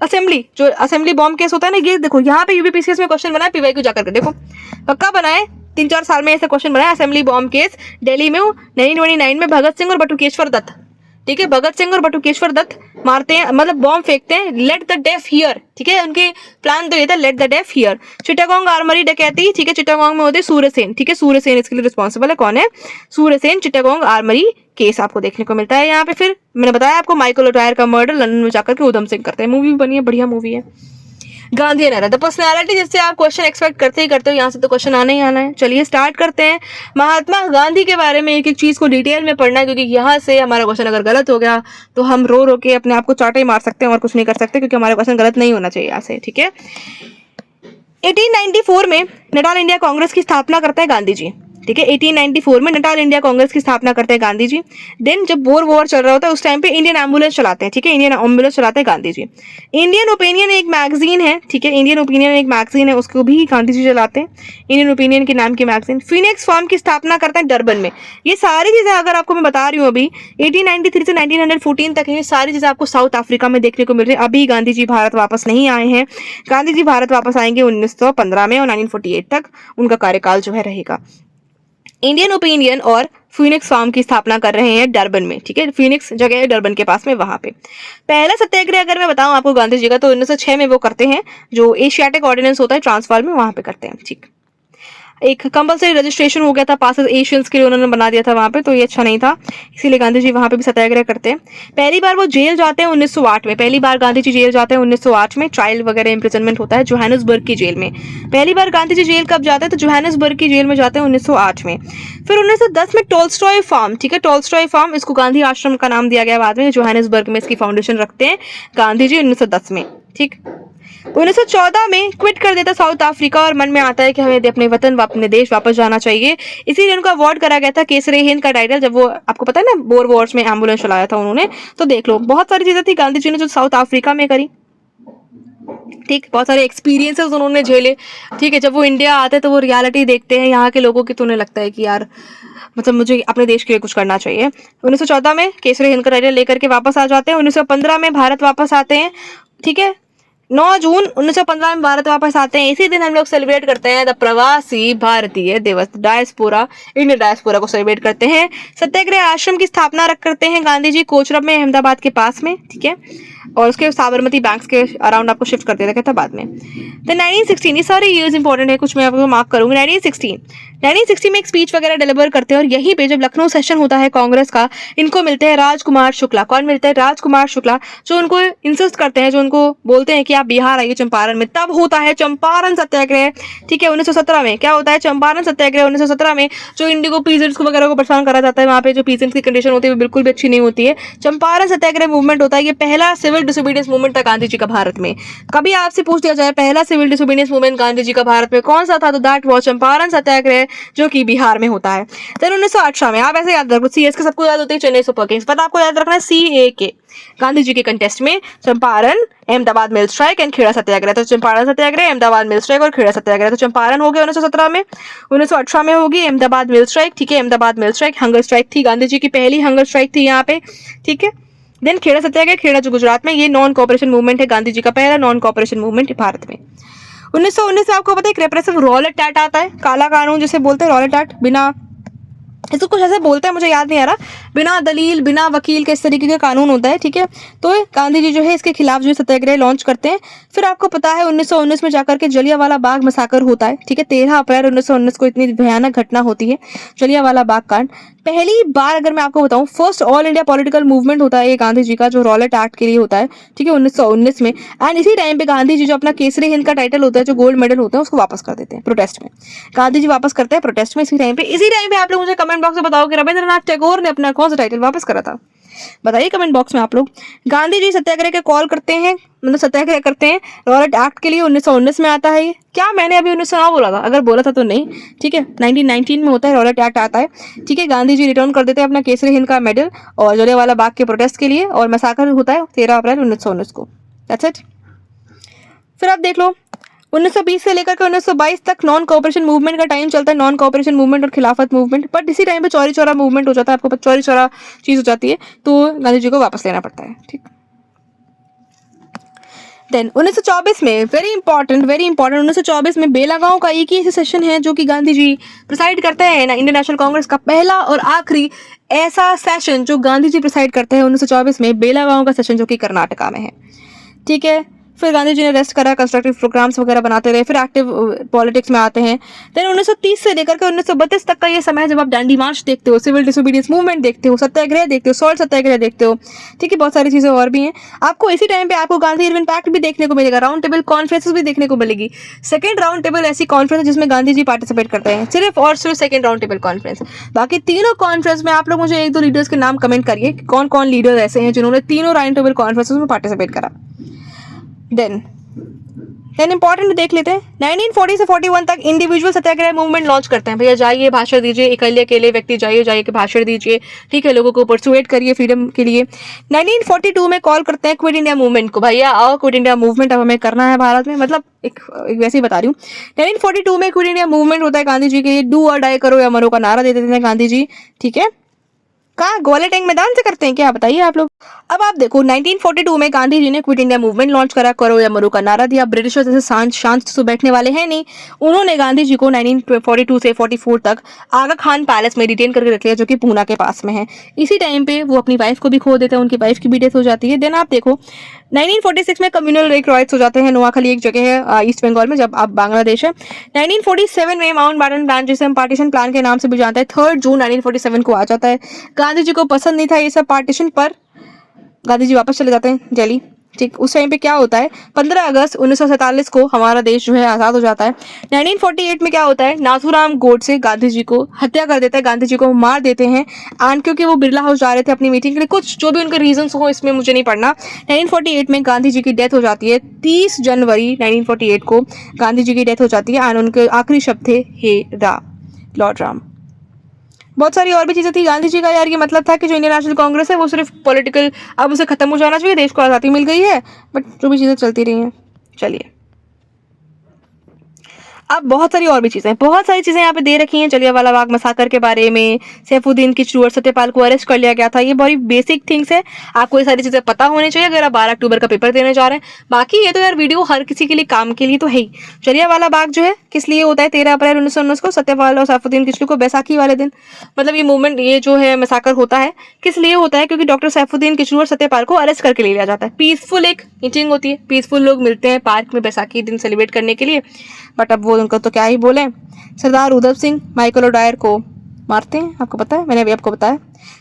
Speaker 1: असेंबली, जो असेंबली बॉम्ब केस होता है ना, ये देखो यहाँ पे यूपीपीसीएस में क्वेश्चन बना है, पीवाई को जाकर के देखो, पक्का बना है, 3-4 साल में ऐसा क्वेश्चन बना है। असेंबली बॉम्ब केस दिल्ली में 1929 में भगत सिंह और बटुकेश्वर दत्त, ठीक है, भगत सिंह और बटुकेश्वर दत्त मारते हैं, मतलब बॉम्ब फेंकते हैं, लेट द डेफ हियर, ठीक है, उनके प्लान तो ये था let the deaf hear. Chittagong armoury डकैती, ठीक है, चिटागोंग में होते सूर्यसेन, ठीक है, सूर्यसेन इसके लिए रिस्पॉन्सिबल है, कौन है, सूर्यसेन। चिटागोंग आर्मरी केस आपको देखने को मिलता है यहाँ पे। फिर मैंने बताया आपको माइकल ओटायर का मर्डर लंदन में जाकर के उधम सिंह करते हैं, मूवी भी बनी है, बढ़िया मूवी है। गांधी एरा, द पर्सनैलिटी, जिससे आप क्वेश्चन एक्सपेक्ट करते ही करते हो, यहाँ से तो क्वेश्चन आना ही आना है। चलिए स्टार्ट करते हैं। महात्मा गांधी के बारे में एक एक चीज को डिटेल में पढ़ना है, क्योंकि यहाँ से हमारा क्वेश्चन अगर गलत हो गया तो हम रो रो के अपने आप को चाटे मार सकते हैं और कुछ नहीं कर सकते, क्योंकि हमारा क्वेश्चन गलत नहीं होना चाहिए यहाँ से, ठीक है। 1894 में नटाल इंडिया कांग्रेस की स्थापना करते हैं गांधी जी, ठीक है। 1894 में नटाल इंडिया कांग्रेस की स्थापना करते हैं गांधी जी। देन जब बोर वॉर चल रहा होता है उस टाइम पे इंडियन एम्बुलेंस चलाते हैं, ठीक है, इंडियन एम्बुलेंस चलाते हैं गांधी जी। इंडियन ओपिनियन एक मैगजीन है, ठीक है, इंडियन ओपिनियन एक मैगजीन है, उसको भी गांधी जी चलाते हैं, इंडियन ओपिनियन के नाम की मैगजीन। फिनिक्स फार्म की स्थापना करते हैं डरबन में। ये सारी चीजें अगर आपको मैं बता रही हूँ अभी 1893 से 1914 तक, ये सारी चीजें आपको साउथ अफ्रीका में देखने को मिल रही है। अभी गांधी जी भारत वापस नहीं आए हैं, गांधी जी भारत वापस आएंगे 1915 में और 1948 तक उनका कार्यकाल जो है रहेगा। इंडियन ओपिनियन और फिनिक्स फार्म की स्थापना कर रहे हैं डरबन में, ठीक है, फिनिक्स जगह है डरबन के पास में, वहां पे। पहला सत्याग्रह अगर मैं बताऊं आपको गांधी जी का, तो 1906 में वो करते हैं, जो एशियाटिक ऑर्डिनेंस होता है ट्रांसफार में, वहां पे करते हैं, ठीक। एक कंपलसरी रजिस्ट्रेशन हो गया था पास एशियंस के लिए, उन्होंने बना दिया था वहां पे, तो ये अच्छा नहीं था, इसीलिए गांधी जी वहां पे भी सत्याग्रह करते हैं। पहली बार वो जेल जाते हैं 1908 में, पहली बार गांधी जी जेल जाते हैं 1908 में, ट्रायल वगैरह इंप्रिजनमेंट होता है जोहानिसबर्ग की जेल में। पहली बार गांधी जी जेल कब जाते हैं, तो जोहानिसबर्ग की जेल में जाते हैं 1908 में। फिर 1910 में टॉलस्टॉय फार्म, ठीक है, टॉलस्टॉय फार्म, इसको गांधी आश्रम का नाम दिया गया बाद में, जोहानिसबर्ग में इसकी फाउंडेशन रखते हैं गांधी जी 1910 में, ठीक। 1914 में क्विट कर देता साउथ अफ्रीका और मन में आता है कि हमें अपने वतन अपने देश वापस जाना चाहिए, इसीलिए उनको अवार्ड करा गया था केसरी हिंद का टाइटल, जब वो आपको पता है ना बोर वॉर्स में एम्बुलेंस चलाया था उन्होंने। तो देख लो बहुत सारी चीजें थी गांधी जी ने जो साउथ अफ्रीका में करी, ठीक, बहुत सारे एक्सपीरियंसेस उन्होंने झेले, ठीक है। जब वो इंडिया आते हैं तो वो रियलिटी देखते हैं यहाँ के लोगों की, तो उन्हें लगता है कि यार मतलब मुझे अपने देश के लिए कुछ करना चाहिए। 1914 में केसरी हिंद का टाइटल लेकर के वापस आ जाते हैं। 1915 में भारत वापस आते हैं, ठीक है, 9 जून 1915 में भारत वापस आते हैं। इसी दिन हम लोग सेलिब्रेट करते हैं द प्रवासी भारतीय दिवस, डायस्पोरा, इंडियन डायस्पोरा को सेलिब्रेट करते हैं। सत्याग्रह आश्रम की स्थापना करते हैं गांधी जी कोचरब में, अहमदाबाद के पास में, ठीक है, और उसके साबरमती बैंक्स के अराउंड आपको शिफ्ट कर दिया था बाद में। तो 1916, ये सारे ईयर्स इंपॉर्टेंट है, कुछ मैं आपको मार्क करूंगी। 1960 में एक स्पीच वगैरह डिलीवर करते हैं, और यहीं पे जब लखनऊ सेशन होता है कांग्रेस का, इनको मिलते हैं राजकुमार शुक्ला। कौन मिलता है, राजकुमार शुक्ला, जो उनको इंसिस्ट करते हैं, जो उनको बोलते हैं कि आप बिहार आइए चंपारण में। तब होता है चंपारण सत्याग्रह, ठीक है, 1917 में क्या होता है, चंपारण सत्याग्रह 1917 में, जो इंडिगो पीजेंट्स को वगैरह को परेशान करा जाता है, वहाँ पे जो पीजेंट्स की कंडीशन होती है वो बिल्कुल भी अच्छी नहीं होती है। चंपारण सत्याग्रह मूवमेंट होता है, ये पहला सिविल डिसोबीडियंस मूवमेंट था गांधी जी का भारत में। कभी आपसे पूछ दिया जाए पहला civil disobedience movement Gandhi ji का भारत में कौन सा था, तो दैट वाज चंपारण सत्याग्रह, जो कि बिहार में होता है। फिर 1918 में, आप ऐसे याद रखो, सीएस के सबको याद होती है चेन्नई सुपर किंग्स, पर आपको याद रखना है CAK, गांधी जी के कंटेस्ट में Champaran, Ahmedabad mill strike and Kheda satyagraha. तो चंपारण सत्याग्रह, अहमदाबाद मिल स्ट्राइक और खेड़ा सत्याग्रह। तो चंपारण हो गया 1917 में, 1918 में होगी अहमदाबाद मिल स्ट्राइक, ठीक है, Ahmedabad mill strike hunger strike थी, गांधी जी की पहली हंगर स्ट्राइक थी यहाँ पे, ठीक है। देन खेड़ा सत्याग्रह, खेड़ा जो गुजरात में, ये नॉन कॉपरेशन मूवमेंट है, गांधी जी का पहला नॉन कॉपरेशन मूवमेंट भारत में। 1919 से आपको पता है रेप्रेसिव रॉलेट एक्ट आता है, काला कानून जिसे बोलते हैं, रॉलेट एक्ट, बिना, इसको कुछ ऐसे बोलते हैं मुझे याद नहीं आ रहा, बिना दलील बिना वकील के इस तरीके का कानून होता है, ठीक है। तो गांधी जी जो है इसके खिलाफ जो सत्याग्रह लॉन्च करते हैं। फिर आपको पता है 1919 में जाकर के जलियांवाला बाग मसाकर होता है, ठीक है, 13 अप्रैल 1919 को इतनी भयानक घटना होती है जलियांवाला बाग कांड। पहली बार अगर मैं आपको बताऊं, first all India political movement होता है ये गांधी जी का, जो रॉलेट एक्ट के लिए होता है, ठीक है, 1919 में। एंड इसी टाइम पे गांधी जी जो अपना केसरी हिंद का टाइटल होता है, जो गोल्ड मेडल होता है, उसको वापस कर देते हैं प्रोटेस्ट में। गांधी जी वापस करते हैं प्रोटेस्ट में इसी टाइम पे आप लोग मुझे कमेंट बॉक्स में बताओ कि रविंद्रनाथ टैगोर ने अपना कौन सा टाइटल वापस करा था, बताइए कमेंट बॉक्स में आप लोग। गांधी जी सत्याग्रह के कॉल करते हैं, मतलब सत्याग्रह करते हैं रॉलेट एक्ट के लिए, 1919 में आता है ये। क्या मैंने अभी 1909 बोला था, अगर बोला था तो नहीं, ठीक है, 1919 में होता है, रॉलेट एक्ट आता है, ठीक है। गांधी जी रिटर्न कर देते हैं अपना केसरी हिंद का मेडल और जलियांवाला बाग के प्रोटेस्ट के लिए, और मसाकर होता है 13 अप्रैल 1919 को। That's it. फिर आप देख लो 1920 से लेकर के 1922 तक नॉन कोऑपरेशन मूवमेंट का टाइम चलता है, नॉन कोऑपरेशन मूवमेंट और खिलाफत मूवमेंट। बट इसी टाइम पे चौरी चौरा मूवमेंट हो जाता है, आपको पता चौरी चौरा चीज हो जाती है, तो गांधी जी को वापस लेना पड़ता है। ठीक, देन 1924 में वेरी इंपॉर्टेंट 1924 में बेलागांव का एक ही ऐसा सेशन है जो कि गांधी जी प्रिसाइड करते हैं ना, इंडियन नेशनल कांग्रेस का पहला और आखिरी ऐसा सेशन जो गांधी जी प्रिसाइड करते हैं 1924 में, बेलागांव का सेशन जो कि कर्नाटका में है। ठीक है, फिर गांधी जी ने रेस्ट करा, कंस्ट्रक्टिव प्रोग्राम्स वगैरह बनाते रहे, फिर एक्टिव पॉलिटिक्स में आते हैं। देन 1930 से लेकर के 1932 तक का ये समय है जब आप डांडी मार्च देखते हो, सिविल डिसोबीडियंस मूवमेंट देखते हो, सत्याग्रह देखते हो, सॉल्ट सत्याग्रह देखते हो। ठीक है, बहुत सारी चीजें और भी हैं। आपको इसी टाइम पे आपको गांधी इरविन पैक्ट भी देखने को मिलेगा, राउंड टेबल कॉन्फ्रेंसेस भी देखने को मिलेगी। सेकंड राउंड टेबल ऐसी कॉन्फ्रेंस है जिसमें गांधी जी पार्टिसिपेट करते हैं, सिर्फ और सिर्फ सेकंड राउंड टेबल कॉन्फ्रेंस। बाकी तीनों कॉन्फ्रेंस में आप लोग मुझे एक दो लीडर्स के नाम कमेंट करिए, कौन कौन लीडर ऐसे हैं जिन्होंने तीनों राउंड टेबल कॉन्फ्रेंसेस में पार्टिसिपेट करा। देन इंपॉर्टेंट देख लेते हैं, 1940 से 41 तक इंडिविजुअल सत्याग्रह मूवमेंट लॉन्च करते हैं। भैया जाइए भाषण दीजिए, अकेले व्यक्ति जाइए के भाषण दीजिए। ठीक है, लोगों को परसुएट करिए फ्रीडम के लिए। 1942 में कॉल करते हैं क्विट इंडिया मूवमेंट को, भैया आओ क्विट इंडिया मूवमेंट अब हमें करना है भारत में, मतलब एक वैसे ही बता रही हूँ। 1942 में क्विट इंडिया मूवमेंट होता है गांधी जी के लिए, डू और डाई करो या मरो का नारा दे देते हैं गांधी जी। ठीक है, कहाँ ग्वालियर टैंक मैदान से करते हैं क्या, बताइए आप लोग। अब आप देखो 1942 में गांधी जी ने क्विट इंडिया मूवमेंट लॉन्च करा, करो या मरो का नारा दिया। ब्रिटिशर्स जैसे शांत तो बैठने वाले हैं नहीं, उन्होंने गांधी जी को 1942 से 44 तक आगा खान पैलेस में डिटेन करके रख लिया जो कि पूना के पास में है। इसी टाइम पे वो अपनी वाइफ को भी खो देते हैं, उनकी वाइफ की भी डेथ हो जाती है। देन आप देखो 1946 में कम्युनल रेप राइट्स हो जाते हैं, नोआखाली एक जगह है ईस्ट बंगाल में, जब आप बांग्लादेश है। 1947 में माउंट बैटन प्लान, जिसे हम पार्टीशन प्लान के नाम से भी जानते हैं, 3 जून 1947 को आ जाता है। गांधी जी को पसंद नहीं था ये सब पार्टीशन, पर गांधी जी वापस चले जाते हैं दिल्ली। ठीक, उस टाइम पे क्या होता है, 15 अगस्त 1947 को हमारा देश जो है आज़ाद हो जाता है। 1948 में क्या होता है, नाथूराम गोडसे गांधी जी को हत्या कर देता है, गांधी जी को मार देते हैं। एंड क्योंकि वो बिरला हाउस जा रहे थे अपनी मीटिंग के लिए, कुछ जो भी उनके रीजंस हो इसमें मुझे नहीं पढ़ना। 1948 में गांधी जी की डेथ हो जाती है, 30 जनवरी 1948 को गांधी जी की डेथ हो जाती है। एंड उनके आखिरी शब्द थे हे लॉर्ड राम। बहुत सारी और भी चीज़ें थी। गांधी जी का यार ये मतलब था कि जो इंडियन नेशनल कांग्रेस है वो सिर्फ पॉलिटिकल, अब उसे खत्म हो जाना चाहिए, देश को आज़ादी मिल गई है, बट जो भी चीज़ें चलती रही हैं। चलिए, अब बहुत सारी चीज़ें यहाँ पे दे रखी हैं। जलियांवाला बाग मसाकर के बारे में, सैफुद्दीन किचलू और सत्यपाल को अरेस्ट कर लिया गया था, ये बड़ी बेसिक थिंग्स है, आपको ये सारी चीज़ें पता होनी चाहिए अगर आप 12 अक्टूबर का पेपर देने जा रहे हैं। बाकी ये तो यार वीडियो हर किसी के लिए काम के लिए तो है ही। जलियांवाला बाग जो है किस लिए होता है, 13 अप्रैल 1919 को सत्यपाल और सैफुद्दीन किचलू को बैसाखी वाले दिन, मतलब ये मूवमेंट, ये जो है मसाकर होता है किस लिए होता है, क्योंकि डॉक्टर सैफुद्दीन किचलू और सत्यपाल को अरेस्ट करके ले लिया जाता है। पीसफुल एक मीटिंग होती है, पीसफुल लोग मिलते हैं पार्क में बैसाखी दिन सेलिब्रेट करने के लिए, बट अब वो उनको तो क्या ही बोले, सरदार उधम सिंह माइकल ओडायर को मारते हैं, आपको पता है, मैंने अभी आपको बताया।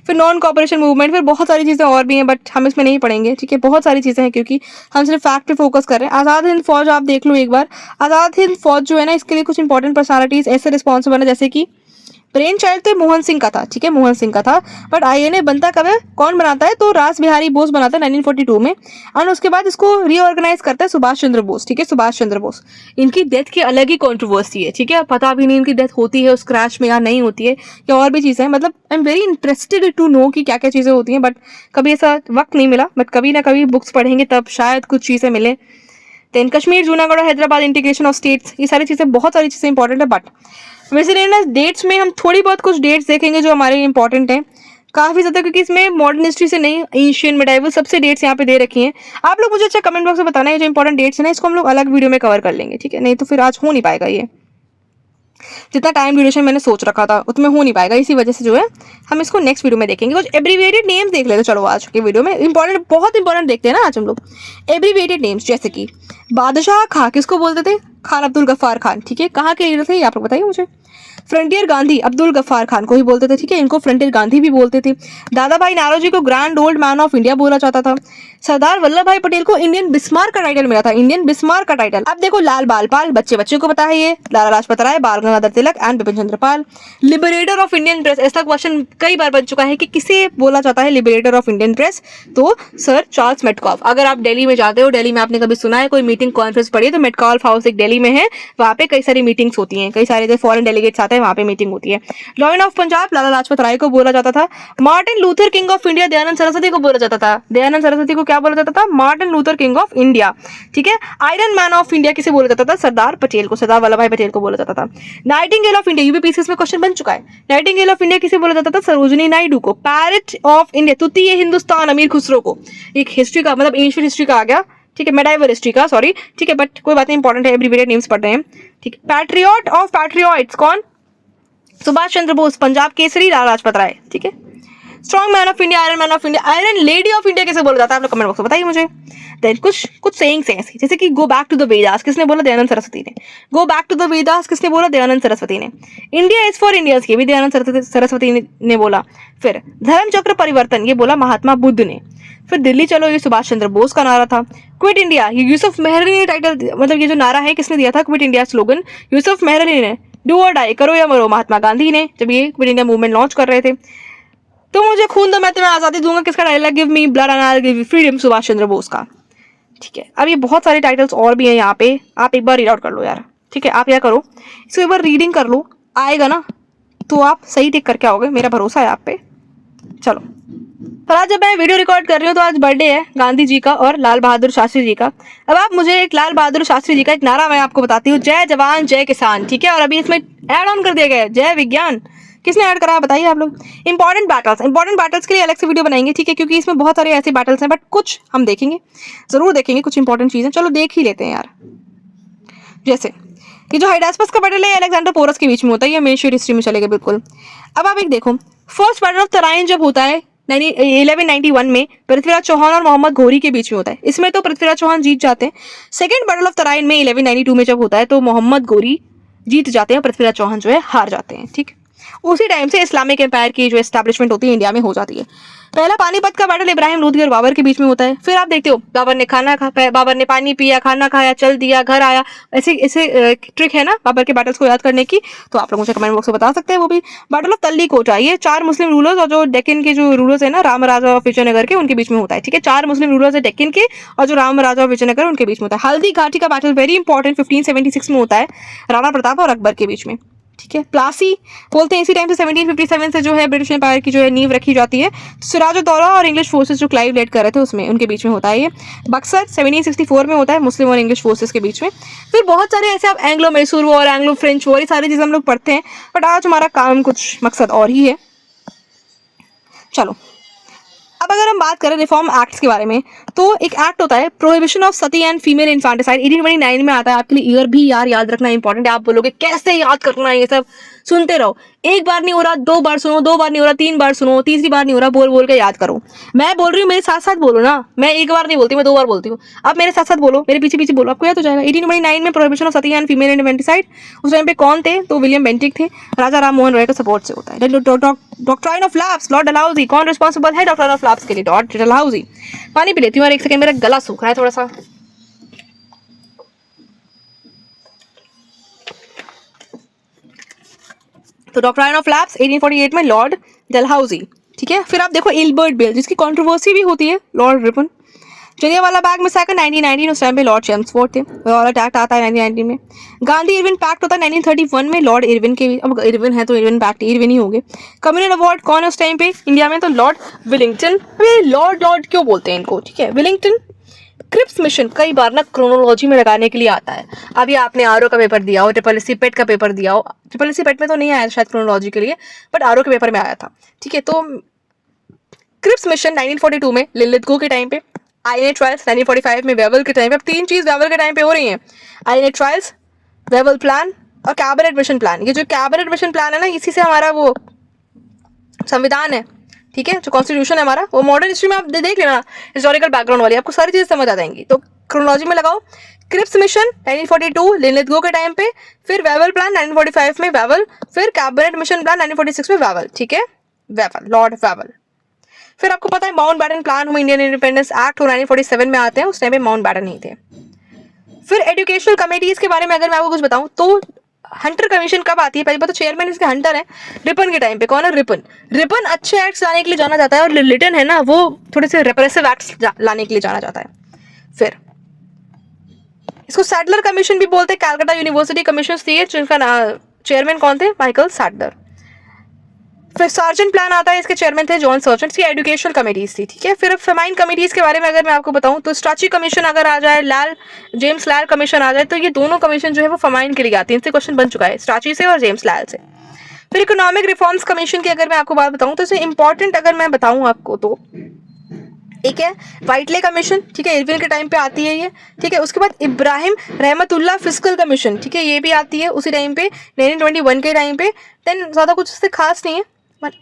Speaker 1: फिर नॉन कॉपरेशन मूवमेंट, फिर बहुत सारी चीज़ें और भी हैं बट हम इसमें नहीं पढ़ेंगे। ठीक है, बहुत सारी चीज़ें हैं क्योंकि हम सिर्फ फैक्ट पे फोकस कर रहे हैं। आज़ाद हिंद फौज आप देख लो एक बार, आज़ाद हिंद फौज जो है ना, इसके लिए कुछ इंपॉर्टेंट पर्सनालिटीज ऐसे रिस्पॉन्सिबल है, जैसे कि ब्रेन चाइल्ड तो मोहन सिंह का था। ठीक है, मोहन सिंह का था, बट आईएनए बनता कब है, कौन बनाता है, तो रास बिहारी बोस बनाता है 1942 में। और उसके बाद इसको रीऑर्गेनाइज करता है सुभाष चंद्र बोस। ठीक है, सुभाष चंद्र बोस, इनकी डेथ की अलग ही कंट्रोवर्सी है। ठीक है, पता भी नहीं इनकी डेथ होती है उस क्रैश में या नहीं होती है, या और भी चीज़ें हैं, मतलब I am very interested to know कि क्या क्या चीज़ें होती हैं, बट कभी ऐसा वक्त नहीं मिला, बट कभी ना कभी बुक्स पढ़ेंगे तब शायद कुछ चीज़ें मिले। देन कश्मीर, जूनागढ़ और हैदराबाद इंटीग्रेशन ऑफ स्टेट्स, ये सारी चीज़ें, बहुत सारी चीज़ें इंपॉर्टेंट है। बट मिसलेनियस डेट्स में हम थोड़ी बहुत कुछ डेट्स देखेंगे जो हमारे इंपॉर्टेंट हैं काफ़ी ज़्यादा, क्योंकि इसमें मॉडर्न हिस्ट्री से नहीं, एशियन मिडाइवल सबसे डेट्स यहाँ पे दे रखी हैं। आप लोग मुझे अच्छा कमेंट बॉक्स में बताना है जो इंपॉर्टेंट डेट्स हैं ना, इसको हम लोग अलग वीडियो में कवर कर लेंगे। ठीक है, नहीं तो फिर आज हो नहीं पाएगा, ये जितना टाइम ड्यूरेशन मैंने सोच रखा था उतने हो नहीं पाएगा, इसी वजह से जो है हम इसको नेक्स्ट वीडियो में देखेंगे। कुछ एब्रीविएटेड नेम्स देख लेते चलो आज के वीडियो में, इंपॉर्टेंट, बहुत इंपॉर्टेंट देखते हैं ना आज हम लोग एब्रीविएटेड नेम्स। जैसे कि बादशाह खां किसको बोलते थे, खान अब्दुल गफ्फार खान। ठीक है, कहाँ के लीडर थे ये आप लोग बताइए मुझे। फ्रंटियर गांधी अब्दुल गफ्फार खान को ही बोलते थे। ठीक है, इनको फ्रंटियर गांधी भी बोलते थे। दादा भाई नारोजी को grand old man of India बोला जाता था। सरदार वल्लभ भाई पटेल को इंडियन बिस्मार्क का टाइटल मिला था, इंडियन बिस्मार्क का टाइटल। अब देखो लाल बाल पाल, बच्चे बच्चे को पता है ये, लाला Lajpat Rai, Bal Gangadhar Tilak and Bipin Chandra Pal. Liberator of Indian press, ऐसा क्वेश्चन कई बार बन चुका है कि किसे बोला जाता है लिबरेटर ऑफ इंडियन प्रेस, तो सर चार्ल्स मेटकॉल्फ। अगर आप दिल्ली में जाते हो, दिल्ली में आपने कभी सुना है कोई मीटिंग कॉन्फ्रेंस पढ़ी, तो मेटकॉल्फ हाउस एक दिल्ली दिल्ली में है, वहाँ पे कई सारी मीटिंग्स होती हैं, कई सारे जो फॉरेन डेलीगेट्स आते हैं वहाँ पे मीटिंग होती है। लॉयन ऑफ पंजाब लाला लाजपत राय को बोला जाता था। Martin Luther king of India Dayanand Saraswati को बोला जाता था। दयानंद सरस्वती को क्या बोला जाता था? Martin Luther king of India. ठीक है। आयरन मैन ऑफ इंडिया किसे बोला जाता था? सरदार पटेल को, सरदार वल्लभ भाई पटेल को बोला जाता था। नाइटिंगेल ऑफ इंडिया, यूपीपीसीएस में क्वेश्चन बन चुका है। नाइटिंगेल ऑफ इंडिया किसे बोला जाता था? सरोजिनी नायडू को। पैरेट ऑफ इंडिया, तृतीय हिंदुस्तान, अमीर खुसरो को। एक हिस्ट्री का मतलब एंशिएंट हिस्ट्री का आ गया, ठीक है, मेडाइवल हिस्ट्री का, सॉरी, ठीक है, बट कोई बात नहीं, इंपॉर्टेंट है, एब्रिविएटेड नेम्स पढ़ रहे हैं। ठीक है। पैट्रियट ऑफ पैट्रियट्स कौन? सुभाष चंद्र बोस। पंजाब केसरी लाला लाजपत राय। ठीक है। Strong man of India, iron man of India, iron lady of India कैसे बोला जाता है? आप लोग कमेंट बॉक्स में बताइए मुझे। देन कुछ सेइंग्स हैं ऐसी, जैसे कि go back to the Vedas, किसने बोला? दयानंद सरस्वती ने। Go back to the Vedas किसने बोला? दयानंद सरस्वती ने। इंडिया इज फॉर इंडियंस, ये भी दयानंद सरस्वती ने बोला। फिर धर्म चक्र परिवर्तन, ये बोला महात्मा बुद्ध ने। फिर दिल्ली चलो, ये सुभाष चंद्र बोस का नारा था। क्विट इंडिया, ये यूसुफ मेहरली ने टाइटल, मतलब ये जो नारा है किसने दिया था? Quit India slogan Yusuf Meherally ने। डू और डाई, करो या मरो, महात्मा गांधी ने, जब ये क्विट इंडिया मूवमेंट लॉन्च कर रहे थे। तो मुझे खून दो मैं तुम्हें आजादी दूंगा, किसका dialogue? Give me blood and I will give you freedom, Subhash Chandra Bose का। ठीक है। अब ये बहुत सारे टाइटल्स और भी हैं यहाँ पे, आप एक बार रीड आउट कर लो यार। ठीक है। आप क्या करो, इसको एक बार रीडिंग कर लो, आएगा ना तो आप सही टिक करके आओगे, मेरा भरोसा है आप पे। चलो, तो आज जब मैं वीडियो रिकॉर्ड कर रही हूँ तो आज बर्थडे है गांधी जी का और लाल बहादुर शास्त्री जी का। अब आप मुझे एक लाल बहादुर शास्त्री जी का एक नारा मैं आपको बताती हूँ, जय जवान जय किसान। ठीक है। और अभी इसमें ऐड ऑन कर दिया गया है जय विज्ञान। किसने ऐड करा है बताइए आप लोग। इंपॉर्टेंट बैटल्स के लिए अलग से वीडियो बनाएंगे, ठीक है, क्योंकि इसमें बहुत सारे ऐसे बैटल्स हैं, बट कुछ हम देखेंगे, जरूर देखेंगे, कुछ इंपॉर्टेंट चीजें। चलो देख ही लेते हैं यार। जैसे ये जो हाइडास्पस का बैटल है अलेक्जेंडर पोरस के बीच में होता है, ये मेन हिस्ट्री में चलेगा बिल्कुल। अब आप एक देखो, फर्स्ट बैटल ऑफ तराइन जब होता है 1191 में, पृथ्वीराज चौहान और मोहम्मद घोरी के बीच में होता है। इसमें तो पृथ्वीराज चौहान जीत जाते हैं। सेकंड बैटल ऑफ तराइन में 1192 में जब होता है तो मोहम्मद घोरी जीत जाते हैं, पृथ्वीराज चौहान जो है हार जाते हैं। ठीक। उसी टाइम से इस्लामिक एम्पायर की जो एस्टैब्लिशमेंट होती है इंडिया में हो जाती है। पहला पानीपत का बैटल इब्राहिम लोधी और बाबर के बीच में होता है। फिर आप देखते हो बाबर ने पानी पिया, खाना खाया, चल दिया, घर आया। ऐसे ट्रिक है ना बाबर के बैटल्स को याद करने की, तो आप लोग मुझे कमेंट बॉक्स में बता सकते हैं। वो भी बैटल ऑफ तल्ली कोटा, ये 4 मुस्लिम रूलर्स और जो डेक्कन के जो रूलर्स है ना, राम राजा ऑफ विजयनगर के, उनके बीच में होता है। ठीक है। 4 मुस्लिम रूलर्स है डेक्कन के और जो राम राजा ऑफ विजयनगर उनके बीच में होता है। हल्दी घाटी का बैटल वेरी इंपॉर्टेंट 1576 में होता है, राणा प्रताप और अकबर के बीच में। ठीक है। प्लासी बोलते हैं इसी टाइम से 1757 से जो है ब्रिटिश एम्पायर की जो है नींव रखी जाती है। सिराजुद्दौला और इंग्लिश फोर्सेस जो क्लाइव लीड कर रहे थे उसमें, उनके बीच में होता है ये। बक्सर 1764 में होता है, मुस्लिम और इंग्लिश फोर्सेस के बीच में। फिर बहुत सारे ऐसे आप Anglo Mysore war, Anglo French war, ये सारी चीजें हम लोग पढ़ते हैं, बट आज हमारा काम कुछ मकसद और ही है। चलो, अब अगर हम बात करें रिफॉर्म एक्ट्स के बारे में, तो एक एक्ट होता है prohibition of Sati and female infanticide, 1829 में आता है। आपके लिए ईयर भी यार याद रखना इंपॉर्टेंट है। आप बोलोगे कैसे याद करना है ये सब, सुनते रहो। एक बार नहीं हो रहा 2 बार सुनो, 2 बार नहीं हो रहा 3 बार सुनो, तीसरी बार नहीं हो रहा बोल बोल के याद करो। मैं बोल रही हूँ, मेरे साथ साथ बोलो ना, मैं एक बार नहीं बोलती, मैं 2 बार बोलती हूँ। आप मेरे साथ साथ बोलो, मेरे पीछे पीछे बोलो, आपको याद हो जाएगा। 1829 में prohibition of Sati and female infanticide, उस टाइम पे कौन थे? तो विलियम बेंटिक थे, राजा राम मोहन रॉय के सपोर्ट से होता है। Doctrine of lapse, Lord Dalhousie, कौन रिस्पॉन्सिबल है डॉक्ट्राइन ऑफ लैप्स के लिए? लॉर्ड डलहौजी। पानी पी लेती हूँ यार, एक सेकंड, मेरा गला सूख रहा है थोड़ा सा। तो डॉक्ट्राइन ऑफ लैप्स 1848 में लॉर्ड डलहौजी। ठीक है। फिर आप देखो इल्बर्ट बिल, जिसकी कंट्रोवर्सी भी होती है, Lord Ripon. Jallianwala Bagh massacre 1919, उस टाइम पे लॉर्ड चेम्सफोर्ड थे। रॉयल एक्ट आता है 1919 में। गांधी इरविन पैक्ट होता है 1931 में, लॉर्ड इरविन के, अब इरविन है तो इरविन पैक्ट इरविन ही हो गए। कम्युनल अवार्ड कौन है उस टाइम पे इंडिया में? तो लॉर्ड विलिंगटन। लॉर्ड क्यों बोलते हैं इनको? ठीक है, विलिंगटन। क्रिप्स मिशन कई बार ना क्रोनोलॉजी में लगाने के लिए आता है। अभी आपने आरओ का पेपर दिया हो, ट्रिपल पेट का पेपर दिया हो, ट्रिपल पेट में तो नहीं आया शायद क्रोनोलॉजी के लिए, बट आरओ के पेपर में आया था। ठीक है। तो क्रिप्स मिशन 1942 में लिलिथगो के टाइम पे, आईएनए ट्रायल्स 1945 में वेवल के टाइम पे। अब 3 चीज वेवल के टाइम पे हो रही हैं, आईएनए ट्रायल्स, वेवल प्लान और कैबिनेट मिशन प्लान। ये जो कैबिनेट मिशन प्लान है ना, इसी से हमारा वो संविधान है, ठीक है, जो कॉन्स्टिट्यूशन है हमारा, वो मॉडर्न हिस्ट्री में आप देख लेना, हिस्टोरिकल बैकग्राउंड वाली, आपको सारी चीजें समझ आ जाएंगी। तो क्रोनोलॉजी में लगाओ, क्रिप्स मिशन 1942 लिलिथगो के टाइम पे, फिर वेवल प्लान 1945 में वेवल, फिर कैबिनेट मिशन प्लान 1946 में वेवल। ठीक है, वेवल, लॉर्ड वेवल। फिर आपको पता है माउंटबैटन प्लान हुआ, इंडियन इंडिपेंडेंस एक्ट 1947 में आते हैं, उस टाइम पे माउंटबैटन नहीं थे। फिर एजुकेशनल कमेटीज के बारे में अगर मैं आपको कुछ बताऊं तो हंटर कमीशन कब आती है? पहले बात तो चेयरमैन इसके हंटर है, रिपन के टाइम पे। कौन है? रिपन। रिपन अच्छे एक्ट्स लाने के लिए जाना जाता है, और लिटन है ना, वो थोड़े से रेप्रेसिव एक्ट्स लाने के लिए जाना जाता है। फिर इसको सैडलर कमीशन भी बोलते हैं। कैलकाटा यूनिवर्सिटी कमीशन थी जिनका चेयरमैन कौन थे? Michael Sadler. फिर सार्जेंट प्लान आता है, इसके चेयरमैन थे जॉन सर्जेंट। इसकी एजुकेशनल कमेटीज थी, ठीक है। फिर फेमाइन कमेटीज के बारे में अगर मैं आपको बताऊं तो स्ट्राची कमीशन अगर आ जाए, जेम्स लाल कमीशन आ जाए, तो ये दोनों कमीशन जो है वो फेमाइन के लिए आती है। इनसे क्वेश्चन बन चुका है स्ट्राची से और जेम्स लाल से। फिर इकोनॉमिक रिफॉर्म्स कमीशन की अगर मैं आपको बात बताऊं तो इसमें इंपॉर्टेंट अगर मैं बताऊं आपको तो एक है व्हाइटले कमीशन, ठीक है, इरविन के टाइम पे आती है ये, ठीक है। उसके बाद इब्राहिम रहमतुल्लाह फिस्कल कमीशन, ठीक है, ये भी आती है उसी टाइम पे 1921 के टाइम पे। देन ज़्यादा कुछ इससे खास नहीं है।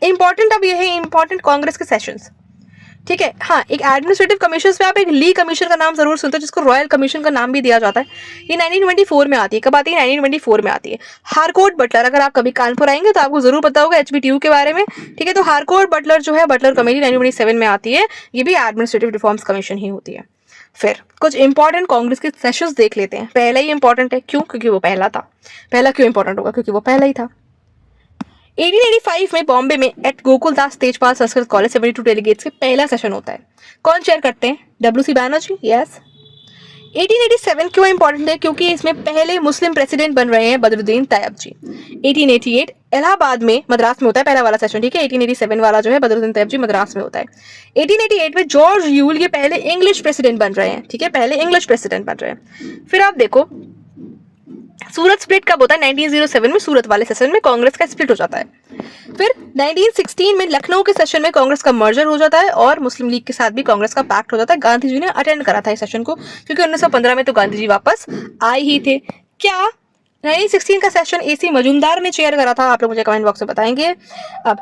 Speaker 1: इंपॉर्टेंट अब ये है इंपॉर्टेंट कांग्रेस के सेशंस, ठीक है। हाँ, एक एडमिनिस्ट्रेटिव कमीशन पे आप एक ली कमीशन का नाम जरूर सुनते हो जिसको रॉयल कमीशन का नाम भी दिया जाता है। ये 1924 में आती है। कब आती है? 1924 में आती है। हारकोर्ट बटलर, अगर आप कभी कानपुर आएंगे तो आपको जरूर पता होगा HBTU के बारे में, ठीक है। तो हारकोर्ट बटलर जो है, बटलर कमेटी 1927 में आती है। ये भी एडमिनिस्ट्रेटिव रिफॉर्म्स कमीशन ही होती है। फिर कुछ इंपॉर्टेंट कांग्रेस के सेशंस देख लेते हैं। पहला ही इंपॉर्टेंट है, क्यों? क्योंकि वो पहला था। पहला क्यों इंपॉर्टेंट होगा? क्योंकि वो पहला ही था। 1885 में बॉम्बे में at Gokuldas Tejpal Sanskrit college 72 delegates से पहला सेशन होता है। कौन चेयर करते हैं? WC Banerjee, yes. 1887 क्यों इंपॉर्टेंट है? क्योंकि इसमें पहले मुस्लिम प्रेसिडेंट बन रहे हैं बदरुद्दीन तैयब जी। 1888 इलाहाबाद में, मद्रास में होता है पहला वाला सेशन, ठीक है। 1887 वाला जो है बदरुद्दीन तैयब जी मद्रास में होता है। 1888 में जॉर्ज यूल ये पहले इंग्लिश प्रेसिडेंट बन रहे हैं, ठीक है, पहले इंग्लिश प्रेसिडेंट बन रहे हैं। फिर आप देखो सूरत स्प्लिट कब होता है? 1907 में सूरत वाले सेशन में कांग्रेस का स्प्लिट हो जाता है। फिर 1916 में लखनऊ के सेशन में कांग्रेस का मर्जर हो जाता है और मुस्लिम लीग के साथ भी कांग्रेस का पैक्ट हो जाता है। गांधी जी ने अटेंड करा था इस सेशन को, क्योंकि 1915 में तो गांधी जी वापस आए ही थे। क्या 1916 का सेशन AC मजूमदार ने चेयर करा था? आप लोग मुझे कमेंट बॉक्स में बताएंगे। अब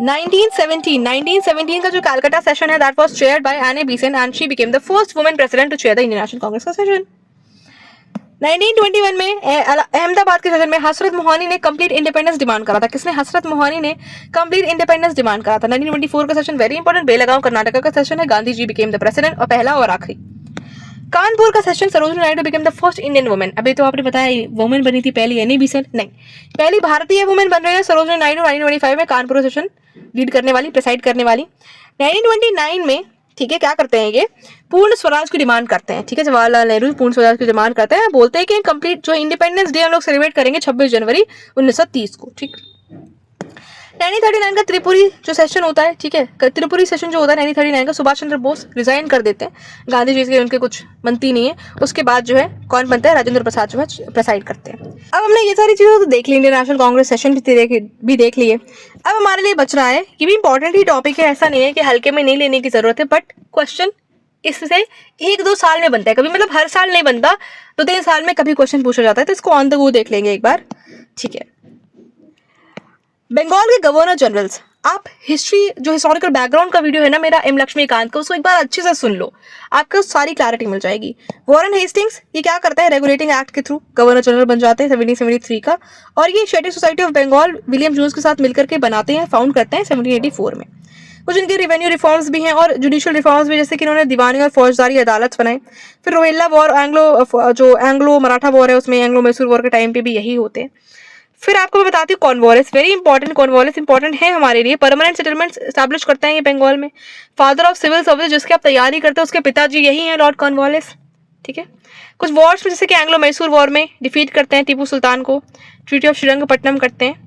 Speaker 1: 1917 का जो कलकत्ता सेशन है that was chaired by Annie Besant and she became the first women president to chair the Indian national Congress का सेशन। 1921 में अहमदाबाद के सेशन में हसरत मोहानी ने कंप्लीट इंडिपेंडेंस डिमांड करा था। किसने? हसरत मोहानी ने कंप्लीट इंडिपेंडेंस डिमांड करा था। 1924 का session very important, Belgaum Karnataka का सेशन है। Gandhi ji became the president, और पहला और आखिरी। कानपुर का session Sarojini Naidu became the first Indian women. अभी तो आपने बताया वुमेन बनी थी पहली, एनी बेसेंट नहीं, पहली भारतीय वुमेन बन रही है सरोजिनी नायडू 1925 में कानपुर सेशन लीड करने वाली, प्रेसाइड करने वाली। 1929 में, ठीक है, क्या करते हैं ये? पूर्ण स्वराज की डिमांड करते हैं, ठीक है। जवाहरलाल नेहरू पूर्ण स्वराज की डिमांड करते हैं, बोलते हैं कि कंप्लीट जो इंडिपेंडेंस डे हम लोग सेलिब्रेट करेंगे 26 जनवरी 1930 को, ठीक। 1939 का त्रिपुरी जो सेशन होता है, ठीक है, त्रिपुरी सेशन जो होता है 1939 का, सुभाष चंद्र बोस रिजाइन कर देते हैं, गांधी जी के उनके कुछ बनती नहीं है। उसके बाद जो है कौन बनता है? राजेंद्र प्रसाद जो है प्रेसाइड करते हैं। अब हमने ये सारी चीजें तो देख ली, इंडियन नेशनल कांग्रेस सेशन भी देख लिए। अब हमारे लिए बच रहा है, ये भी इंपॉर्टेंट ही टॉपिक है, ऐसा नहीं है कि हल्के में नहीं लेने की जरूरत है, बट क्वेश्चन इससे 1-2 साल में बनता है, कभी मतलब हर साल नहीं बनता, 2-3 साल में कभी क्वेश्चन पूछा जाता है, तो इसको ऑन द गो देख लेंगे एक बार, ठीक है। बंगाल के गवर्नर जनरल्स, आप हिस्ट्री जो हिस्टोरिकल बैकग्राउंड का वीडियो है ना मेरा एम लक्ष्मीकांत का, उसको एक बार अच्छे से सुन लो, आपको सारी क्लैरिटी मिल जाएगी। वॉरेन हेस्टिंग्स ये क्या करता है? रेगुलेटिंग एक्ट के थ्रू गवर्नर जनरल बन जाते हैं 1773 का, और ये Asiatic society of Bengal William Jones के साथ मिलकर के बनाते हैं, फाउंड करते हैं 1784 में। कुछ इनके रेवेन्यू रिफॉर्म्स भी हैं और जुडिशियल रिफॉर्म्स भी, जैसे कि इन्होंने दीवानी और फौजदारी अदालत बनाए। फिर Rohilla war, Anglo Maratha war है, उसमें एंग्लो मैसूर वॉर के टाइम पे भी यही होते हैं। फिर आपको मैं बताती हूँ Cornwallis, very important, Cornwallis important है हमारे लिए। परमानेंट सेटलमेंट एस्टैब्लिश करते हैं ये बंगाल में। फादर ऑफ सिविल सर्विस जिसकी आप तैयारी करते हैं उसके पिताजी यही हैं, लॉर्ड कॉर्नवालिस, ठीक है। कुछ वॉर्स में, जैसे कि एंग्लो मैसूर वॉर में डिफीट करते हैं टीपू सुल्तान को, ट्रीटी ऑफ श्रीरंगपट्टनम करते हैं।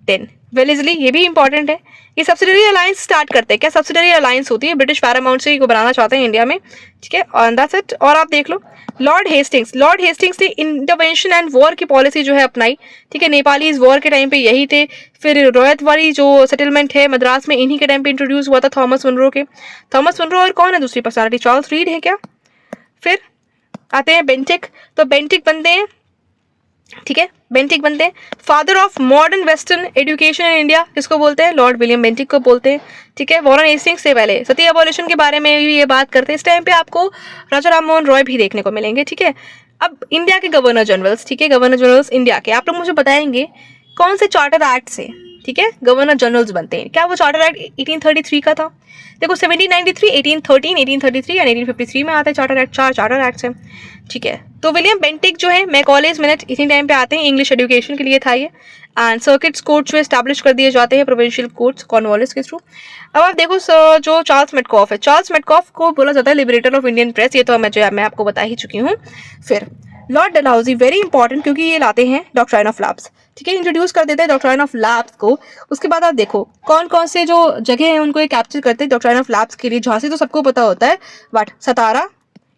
Speaker 1: देन वेलेस्ली, ये भी इंपॉर्टेंट है, ये सब्सिडरी अलायंस स्टार्ट करते हैं। क्या सब्सिडरी अलायंस होती है? ब्रिटिश पैरामाउंट से को बनाना चाहते हैं इंडिया में, ठीक है, और दैट्स इट। और आप देख लो लॉर्ड हेस्टिंग्स ने इंटरवेंशन एंड वॉर की पॉलिसी जो है अपनाई, ठीक है। नेपालीज वॉर के टाइम पे यही थे। फिर रोयतवाड़ी जो सेटलमेंट है मद्रास में, इन्हीं के टाइम पे इंट्रोड्यूस हुआ था थॉमस मुनरो और कौन है दूसरी पर्सनालिटी? चार्ल्स रीड है क्या? फिर आते हैं बेंटिक, तो बेंटिक बनते हैं, ठीक है, बेंटिक बनते हैं father of modern western education in India. किसको बोलते हैं? लॉर्ड विलियम बेंटिक को बोलते हैं, ठीक है। वॉरेन हेस्टिंग्स से पहले सती एबॉलिशन के बारे में भी ये बात करते हैं। इस टाइम पे आपको राजा राम मोहन रॉय भी देखने को मिलेंगे, ठीक है। अब इंडिया के गवर्नर जनरल्स, ठीक है, गवर्नर जनरल्स इंडिया के, आप लोग मुझे बताएंगे कौन से चार्टर एक्ट से, ठीक है, गवर्नर जनरल्स बनते हैं। क्या वो चार्टर एक्ट 1833 का था? देखो 1793, 1813, 1833 और 1853 में आता है चार्टर एक्ट, 4 चार्टर एक्ट है, ठीक है। तो विलियम बेंटिक जो है मैकॉलेज मिनट इसी टाइम पे आते हैं, इंग्लिश एजुकेशन के लिए था ये। एंड सर्किट्स कोर्ट जो एस्टैब्लिश कर दिए जाते हैं प्रोविंशियल कोर्ट्स कॉर्नवालिस के थ्रू। अब आप देखो जो चार्ल्स मेटकॉफ है, चार्ल्स मेटकॉफ को बोला जाता है लिबरेटर ऑफ इंडियन प्रेस, ये तो मैं आपको बता ही चुकी हूँ। फिर लॉर्ड डलहौजी वेरी इंपॉर्टेंट, क्योंकि ये लाते हैं डॉक्ट्राइन ऑफ लैब्स, ठीक है, इंट्रोड्यूस कर देते हैं डॉक्ट्राइन ऑफ लैब्स को। उसके बाद आप देखो कौन कौन से जो जगह है उनको ये कैप्चर करते हैं डॉक्ट्राइन ऑफ लैब्स के लिए। झांसी तो सबको पता होता है, बट सतारा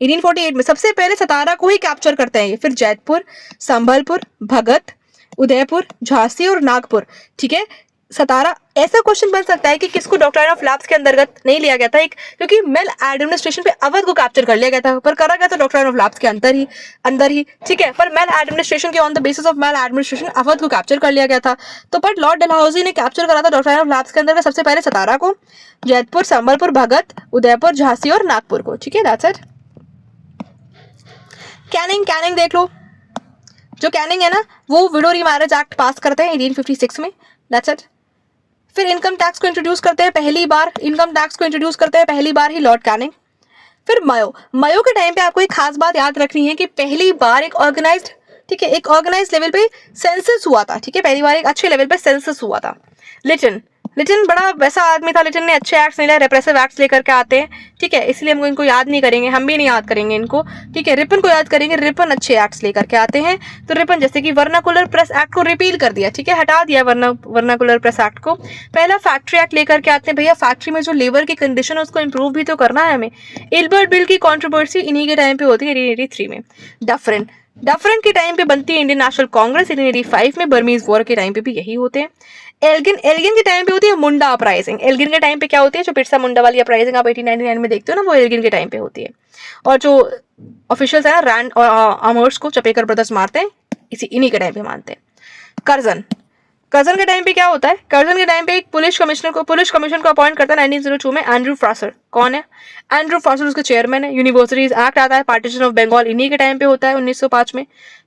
Speaker 1: 1848 में सबसे पहले सतारा को ही कैप्चर करते हैं। फिर जैतपुर, संभलपुर, भगत, उदयपुर, झांसी और नागपुर, ठीक है। सतारा ऐसा क्वेश्चन बन सकता है कि किसको डॉक्ट्राइन ऑफ लैब्स के अंतर्गत नहीं लिया गया था, एक क्योंकि मेल एडमिनिस्ट्रेशन पे अवध को कैप्चर कर लिया गया था, पर करा गया था डॉक्ट्राइन ऑफ लैब्स के अंदर ही, ठीक है। पर मेल एडमिनिस्ट्रेशन के on the basis of male administration Awadh को कैप्चर कर लिया गया था। तो बट लॉर्ड डलहौजी ने कैप्चर करा था डॉक्ट्राइन ऑफ लैब्स के अंदर सबसे पहले सतारा को, जैतपुर, संबलपुर, भगत, उदयपुर, झांसी और नागपुर को, ठीक है। That's it. कैनिंग देख लो, जो कैनिंग है ना वो विडो रीमैरिज एक्ट पास करते हैं 1856 में। That's it. फिर इनकम टैक्स को इंट्रोड्यूस करते हैं पहली बार ही लॉर्ड कैनिंग। फिर मयो के टाइम पे आपको एक खास बात याद रखनी है कि पहली बार एक ऑर्गेनाइज्ड, ठीक है, एक ऑर्गेनाइज्ड लेवल पे सेंसस हुआ था, ठीक है, पहली बार एक अच्छे लेवल पे सेंसस हुआ था। लिटन बड़ा वैसा आदमी था, लिटन ने अच्छे एक्ट्स नहीं लाए, रेप्रेसिव एक्ट्स लेकर के आते हैं, ठीक है, इसलिए हम इनको याद नहीं करेंगे, हम भी नहीं याद करेंगे इनको, ठीक है। रिपन को याद करेंगे, रिपन अच्छे एक्ट्स लेकर के आते हैं। तो रिपन जैसे कि वर्नाकुलर प्रेस एक्ट को रिपील कर दिया, ठीक है, हटा दिया वर्नाकुलर प्रेस एक्ट को। पहला फैक्ट्री एक्ट लेकर के आते हैं, भैया फैक्ट्री में जो लेबर की कंडीशन है उसको इंप्रूव भी तो करना है हमें। इल्बर्ट बिल की कॉन्ट्रोवर्सी इन्हीं के टाइम पे होती है 1883 में। डफरेंट के टाइम पे बनती है इंडियन नेशनल कांग्रेस 1885 में। बर्मीज वॉर के टाइम पे भी यही होते हैं। एल्गिन के टाइम पे होती है मुंडा अपराइजिंग। एल्गिन के टाइम पे क्या होती है, जो बिरसा मुंडा वाली अपराइजिंग आप 1899 में देखते हो ना, वो एल्गिन के टाइम पे होती है। और जो ऑफिशियल्स है ना, रैंड और आमर्स को चपेकर ब्रदर्स मारते हैं, इन्हीं के टाइम पे मानते हैं। कर्जन के टाइम पे क्या होता है, कर्जन के टाइम पे एक पुलिस कमीशन को अपॉइंट करता है 1902 में एंड्रू फ्रासर। कौन है एंड्रू फ्रासर? उसके चेयरमैन है। यूनिवर्सिटीज एक्ट आता है, पार्टीशन ऑफ बंगाल इन्हीं के टाइम पे होता है 1905 में,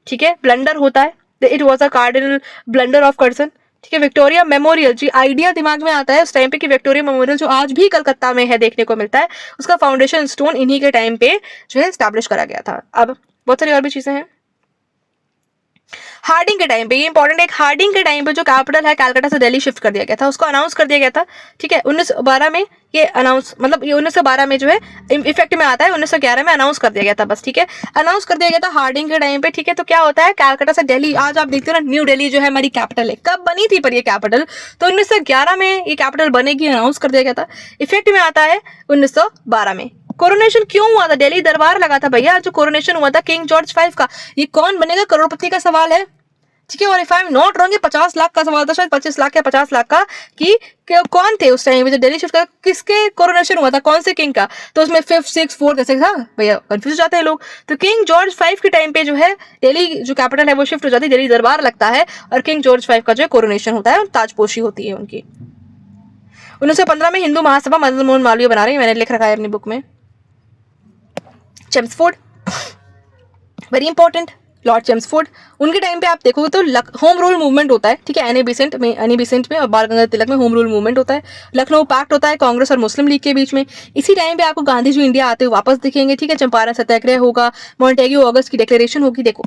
Speaker 1: ठीक है। ब्लंडर होता है, it was a cardinal blunder of Curzon, ठीक है। विक्टोरिया मेमोरियल, जी आइडिया दिमाग में आता है उस टाइम पे कि विक्टोरिया मेमोरियल जो आज भी कलकत्ता में है देखने को मिलता है, उसका फाउंडेशन स्टोन इन्हीं के टाइम पे जो है एस्टैब्लिश करा गया था। अब बहुत सारी और भी चीजें हैं। हार्डिंग के टाइम पे, ये इंपॉर्टेंट है, हार्डिंग के टाइम पे जो कैपिटल है कलकत्ता से दिल्ली शिफ्ट कर दिया गया था, उसको अनाउंस कर दिया गया था, ठीक है। 1912 में ये अनाउंस, मतलब ये 1912 में जो है इफेक्ट में आता है, 1911 में अनाउंस कर दिया गया था, बस, ठीक है, अनाउंस कर दिया गया था हार्डिंग के टाइम पे, ठीक है। तो क्या होता है, कलकत्ता से दिल्ली, आज आप देखते हो ना न्यू दिल्ली जो है हमारी कैपिटल है, कब बनी थी पर ये कैपिटल, तो 1911 में ये कैपिटल बनेगी, अनाउंस कर दिया गया था। इफेक्ट में आता है 1912 में। कोरोनेशन क्यों हुआ था? दिल्ली दरबार लगा था भैया, जो कोरोनेशन हुआ था किंग जॉर्ज 5 का। ये कौन बनेगा करोड़पति का सवाल है, ठीक है। और if I am not wrong, 50 lakh का सवाल था, शायद 25 लाख या 50 लाख का, कि कौन थे उस टाइम में दिल्ली शिफ्ट कर, किसके कोरोनेशन हुआ था, कौन से किंग का? तो उसमें 5th 6th 4th ऐसे था भैया, कंफ्यूज हो जाते हैं लोग। तो किंग जॉर्ज 5 के टाइम पे जो है दिल्ली जो कैपिटल है वो शिफ्ट हो जाती है, दिल्ली दरबार लगता है, और किंग जॉर्ज 5 का जो है कोरोनेशन होता है और ताजपोशी होती है उनकी। 1915 में हिंदू महासभा मदन मोहन मालवीय बना रही है, मैंने लिख रखा है अपनी बुक में। Chelmsford very important, Lord Chelmsford, उनके टाइम पे आप देखोगे तो होम रूल मूवमेंट होता है, ठीक है। एनी बेसेंट में और बाल गंगाधर तिलक में होम रूल मूवमेंट होता है। लखनऊ पैक्ट होता है कांग्रेस और मुस्लिम लीग के बीच में। इसी टाइम पे आपको गांधी जी इंडिया आते हुए वापस दिखेंगे, ठीक है। चंपारण सत्याग्रह होगा, मॉन्टेग्यू ऑगस्ट की डिक्लेरेशन होगी। देखो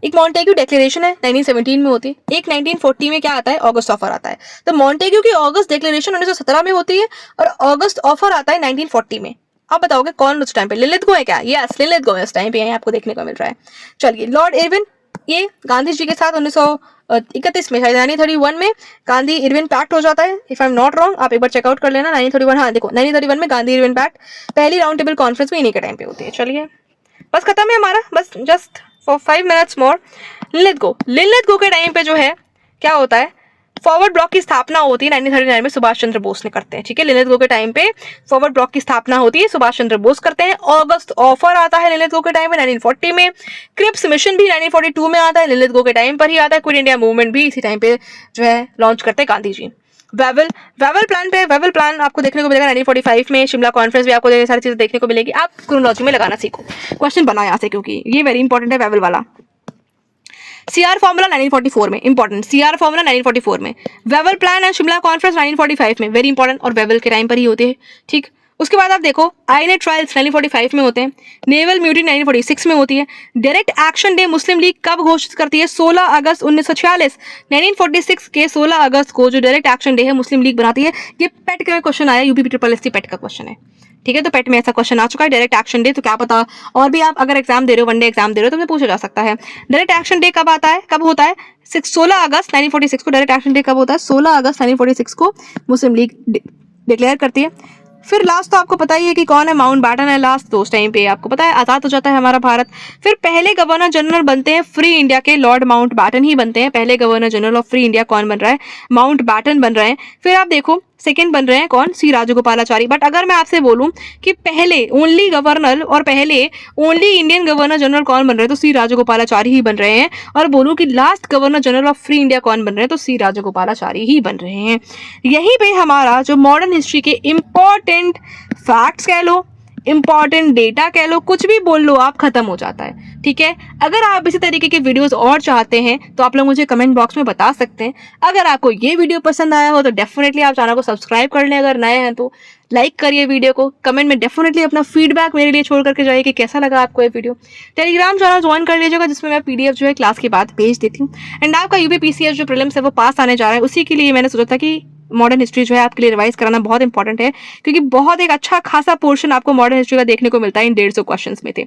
Speaker 1: एक मॉन्टेग्यू डिक्लेरेशन है 1917 में होती है, एक 1940 में क्या आता है, ऑगस्ट ऑफर आता है। तो मॉन्टेग्यू की ऑगस्ट डिक्लेरेशन 1917 में होती है और ऑगस्ट ऑफर आता है 1940 में। आप बताओगे कौन उस टाइम पे? लिलिथगो है क्या? यस, लिलिथगो है उस टाइम पे, आपको देखने को मिल रहा है। चलिए, लॉर्ड इरविन, ये गांधी जी के साथ 1931 में, 1931 में गांधी इरविन पैक्ट हो जाता है, if I am not wrong, आप एक बार चेकआउट कर लेना। 1931, हाँ देखो 1931 में गांधी इरविन पैक्ट, पहली राउंड टेबल कॉन्फ्रेंस भी इन्हीं के टाइम पे होती है। चलिए बस खत्म है हमारा, बस जस्ट फॉर 5 मिनट्स मोर। लिलिथगो के टाइम पे जो है क्या होता है, फॉरवर्ड ब्लॉक की स्थापना होती है 1939 में, सुभाष चंद्र बोस ने करते हैं, ठीक है। लिलिथगो के टाइम पे फॉरवर्ड ब्लॉक की स्थापना होती है, सुभाष चंद्र बोस करते हैं। ऑगस्ट ऑफर आता है लिलिथगो के टाइम पे 1940 में। क्रिप्स मिशन भी 1942 में आता है, लिलिथगो के टाइम पर ही आता है। क्विट इंडिया मूवमेंट भी इसी टाइम पे जो है लॉन्च करते हैं गांधी जी। वेवल प्लान आपको देखने को मिलेगा 1945 में। शिमला कॉन्फ्रेंस भी आपको सारी चीजें देखने को मिलेगी। आप क्रोनोलॉजी में लगाना सीखो, क्वेश्चन बना यहाँ से, क्योंकि ये वेरी इंपॉर्टेंट है वेवल वाला। सीआर फॉर्मूला 1944 में, इंपॉर्टेंट, सीआर फॉर्मूला 1944 में। Wavell plan and Shimla conference 1945 में, वेरी इंपॉर्टेंट, और वेवल के टाइम पर ही होते हैं, ठीक। उसके बाद आप देखो आईएनए ट्रायल्स 1945 में होते हैं, नेवल म्यूटिनी 1946 में होती है। डायरेक्ट एक्शन डे मुस्लिम लीग कब घोषित करती है? 16 अगस्त 1946। 1946 के 16 अगस्त को जो डायरेक्ट एक्शन डे है मुस्लिम लीग बनाती है। ये पेट का क्वेश्चन आया, यूपी ट्रिपल पेट का क्वेश्चन है, ठीक है। तो पेट में ऐसा क्वेश्चन आ चुका है डायरेक्ट एक्शन डे, तो क्या पता और भी आप अगर एग्जाम दे रहे हो, वनडे एग्जाम दे रहे हो, तो पूछा जा सकता है डायरेक्ट एक्शन डे कब आता है, कब होता है? 16 अगस्त 1946 को डायरेक्ट एक्शन डे कब होता है? 16 अगस्त 1946 को मुस्लिम लीग डिक्लेयर करती है। फिर लास्ट तो आपको पता ही है कि कौन है, माउंट बैटन है लास्ट, तो उस टाइम पे आपको पता है आज़ाद हो जाता है हमारा भारत। फिर पहले गवर्नर जनरल बनते हैं फ्री इंडिया के, लॉर्ड माउंट बैटन ही बनते हैं पहले governor general of free India. कौन बन रहा है? माउंट बैटन बन रहे हैं। फिर आप देखो सेकंड बन रहे हैं कौन? सी राजगोपालाचारी। बट अगर मैं आपसे बोलूं कि पहले ओनली गवर्नर और पहले ओनली इंडियन गवर्नर जनरल कौन बन रहे हैं, तो सी राजगोपालाचारी ही बन रहे हैं। और बोलूं कि last governor general of free India कौन बन रहे हैं, तो सी राजगोपालाचारी ही बन रहे हैं। यहीं पे हमारा जो मॉडर्न हिस्ट्री के इंपॉर्टेंट फैक्ट्स कह लो, इंपॉर्टेंट डेटा कह लो, कुछ भी बोल लो आप, खत्म हो जाता है, ठीक है। अगर आप इसी तरीके के वीडियोस और चाहते हैं तो आप लोग मुझे कमेंट बॉक्स में बता सकते हैं। अगर आपको ये वीडियो पसंद आया हो तो डेफिनेटली आप चैनल को सब्सक्राइब कर लें, अगर नए हैं तो लाइक करिए वीडियो को। कमेंट में डेफिनेटली अपना फीडबैक मेरे लिए छोड़ करके जाइए कि कैसा लगा आपको ये वीडियो। टेलीग्राम चैनल ज्वाइन कर लीजिएगा जिसमें मैं पीडीएफ जो है क्लास के बाद भेज देती हूँ। एंड आपका यूपीपीसीएस जो प्रीलिम्स है वो पास आने जा रहा है, उसी के लिए मैंने सोचा था कि मॉडर्न हिस्ट्री जो है आपके लिए रिवाइज कराना बहुत इंपॉर्टेंट है, क्योंकि बहुत एक अच्छा खासा पोर्शन आपको मॉडर्न हिस्ट्री का देखने को मिलता है इन 150 क्वेश्चंस में थे।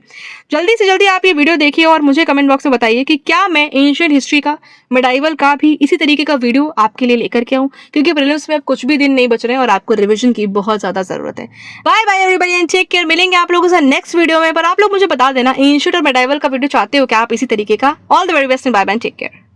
Speaker 1: जल्दी से जल्दी आप ये वीडियो देखिए और मुझे कमेंट बॉक्स में बताइए कि क्या मैं एंशिएंट हिस्ट्री का, मेडाइवल का भी इसी तरीके का वीडियो आपके लिए लेकर के आऊं, क्योंकि प्रीलिम्स में अब कुछ भी दिन नहीं बच रहे हैं और आपको रिविजन की बहुत ज्यादा जरूरत है। Bye bye everybody and take care. मिलेंगे आप लोगों से नेक्स्ट वीडियो में, पर आप लोग मुझे बता देना एंशिएंट और मेडाइवल का वीडियो चाहते हो क्या आप इसी तरीके का। All the very best and bye bye, take care.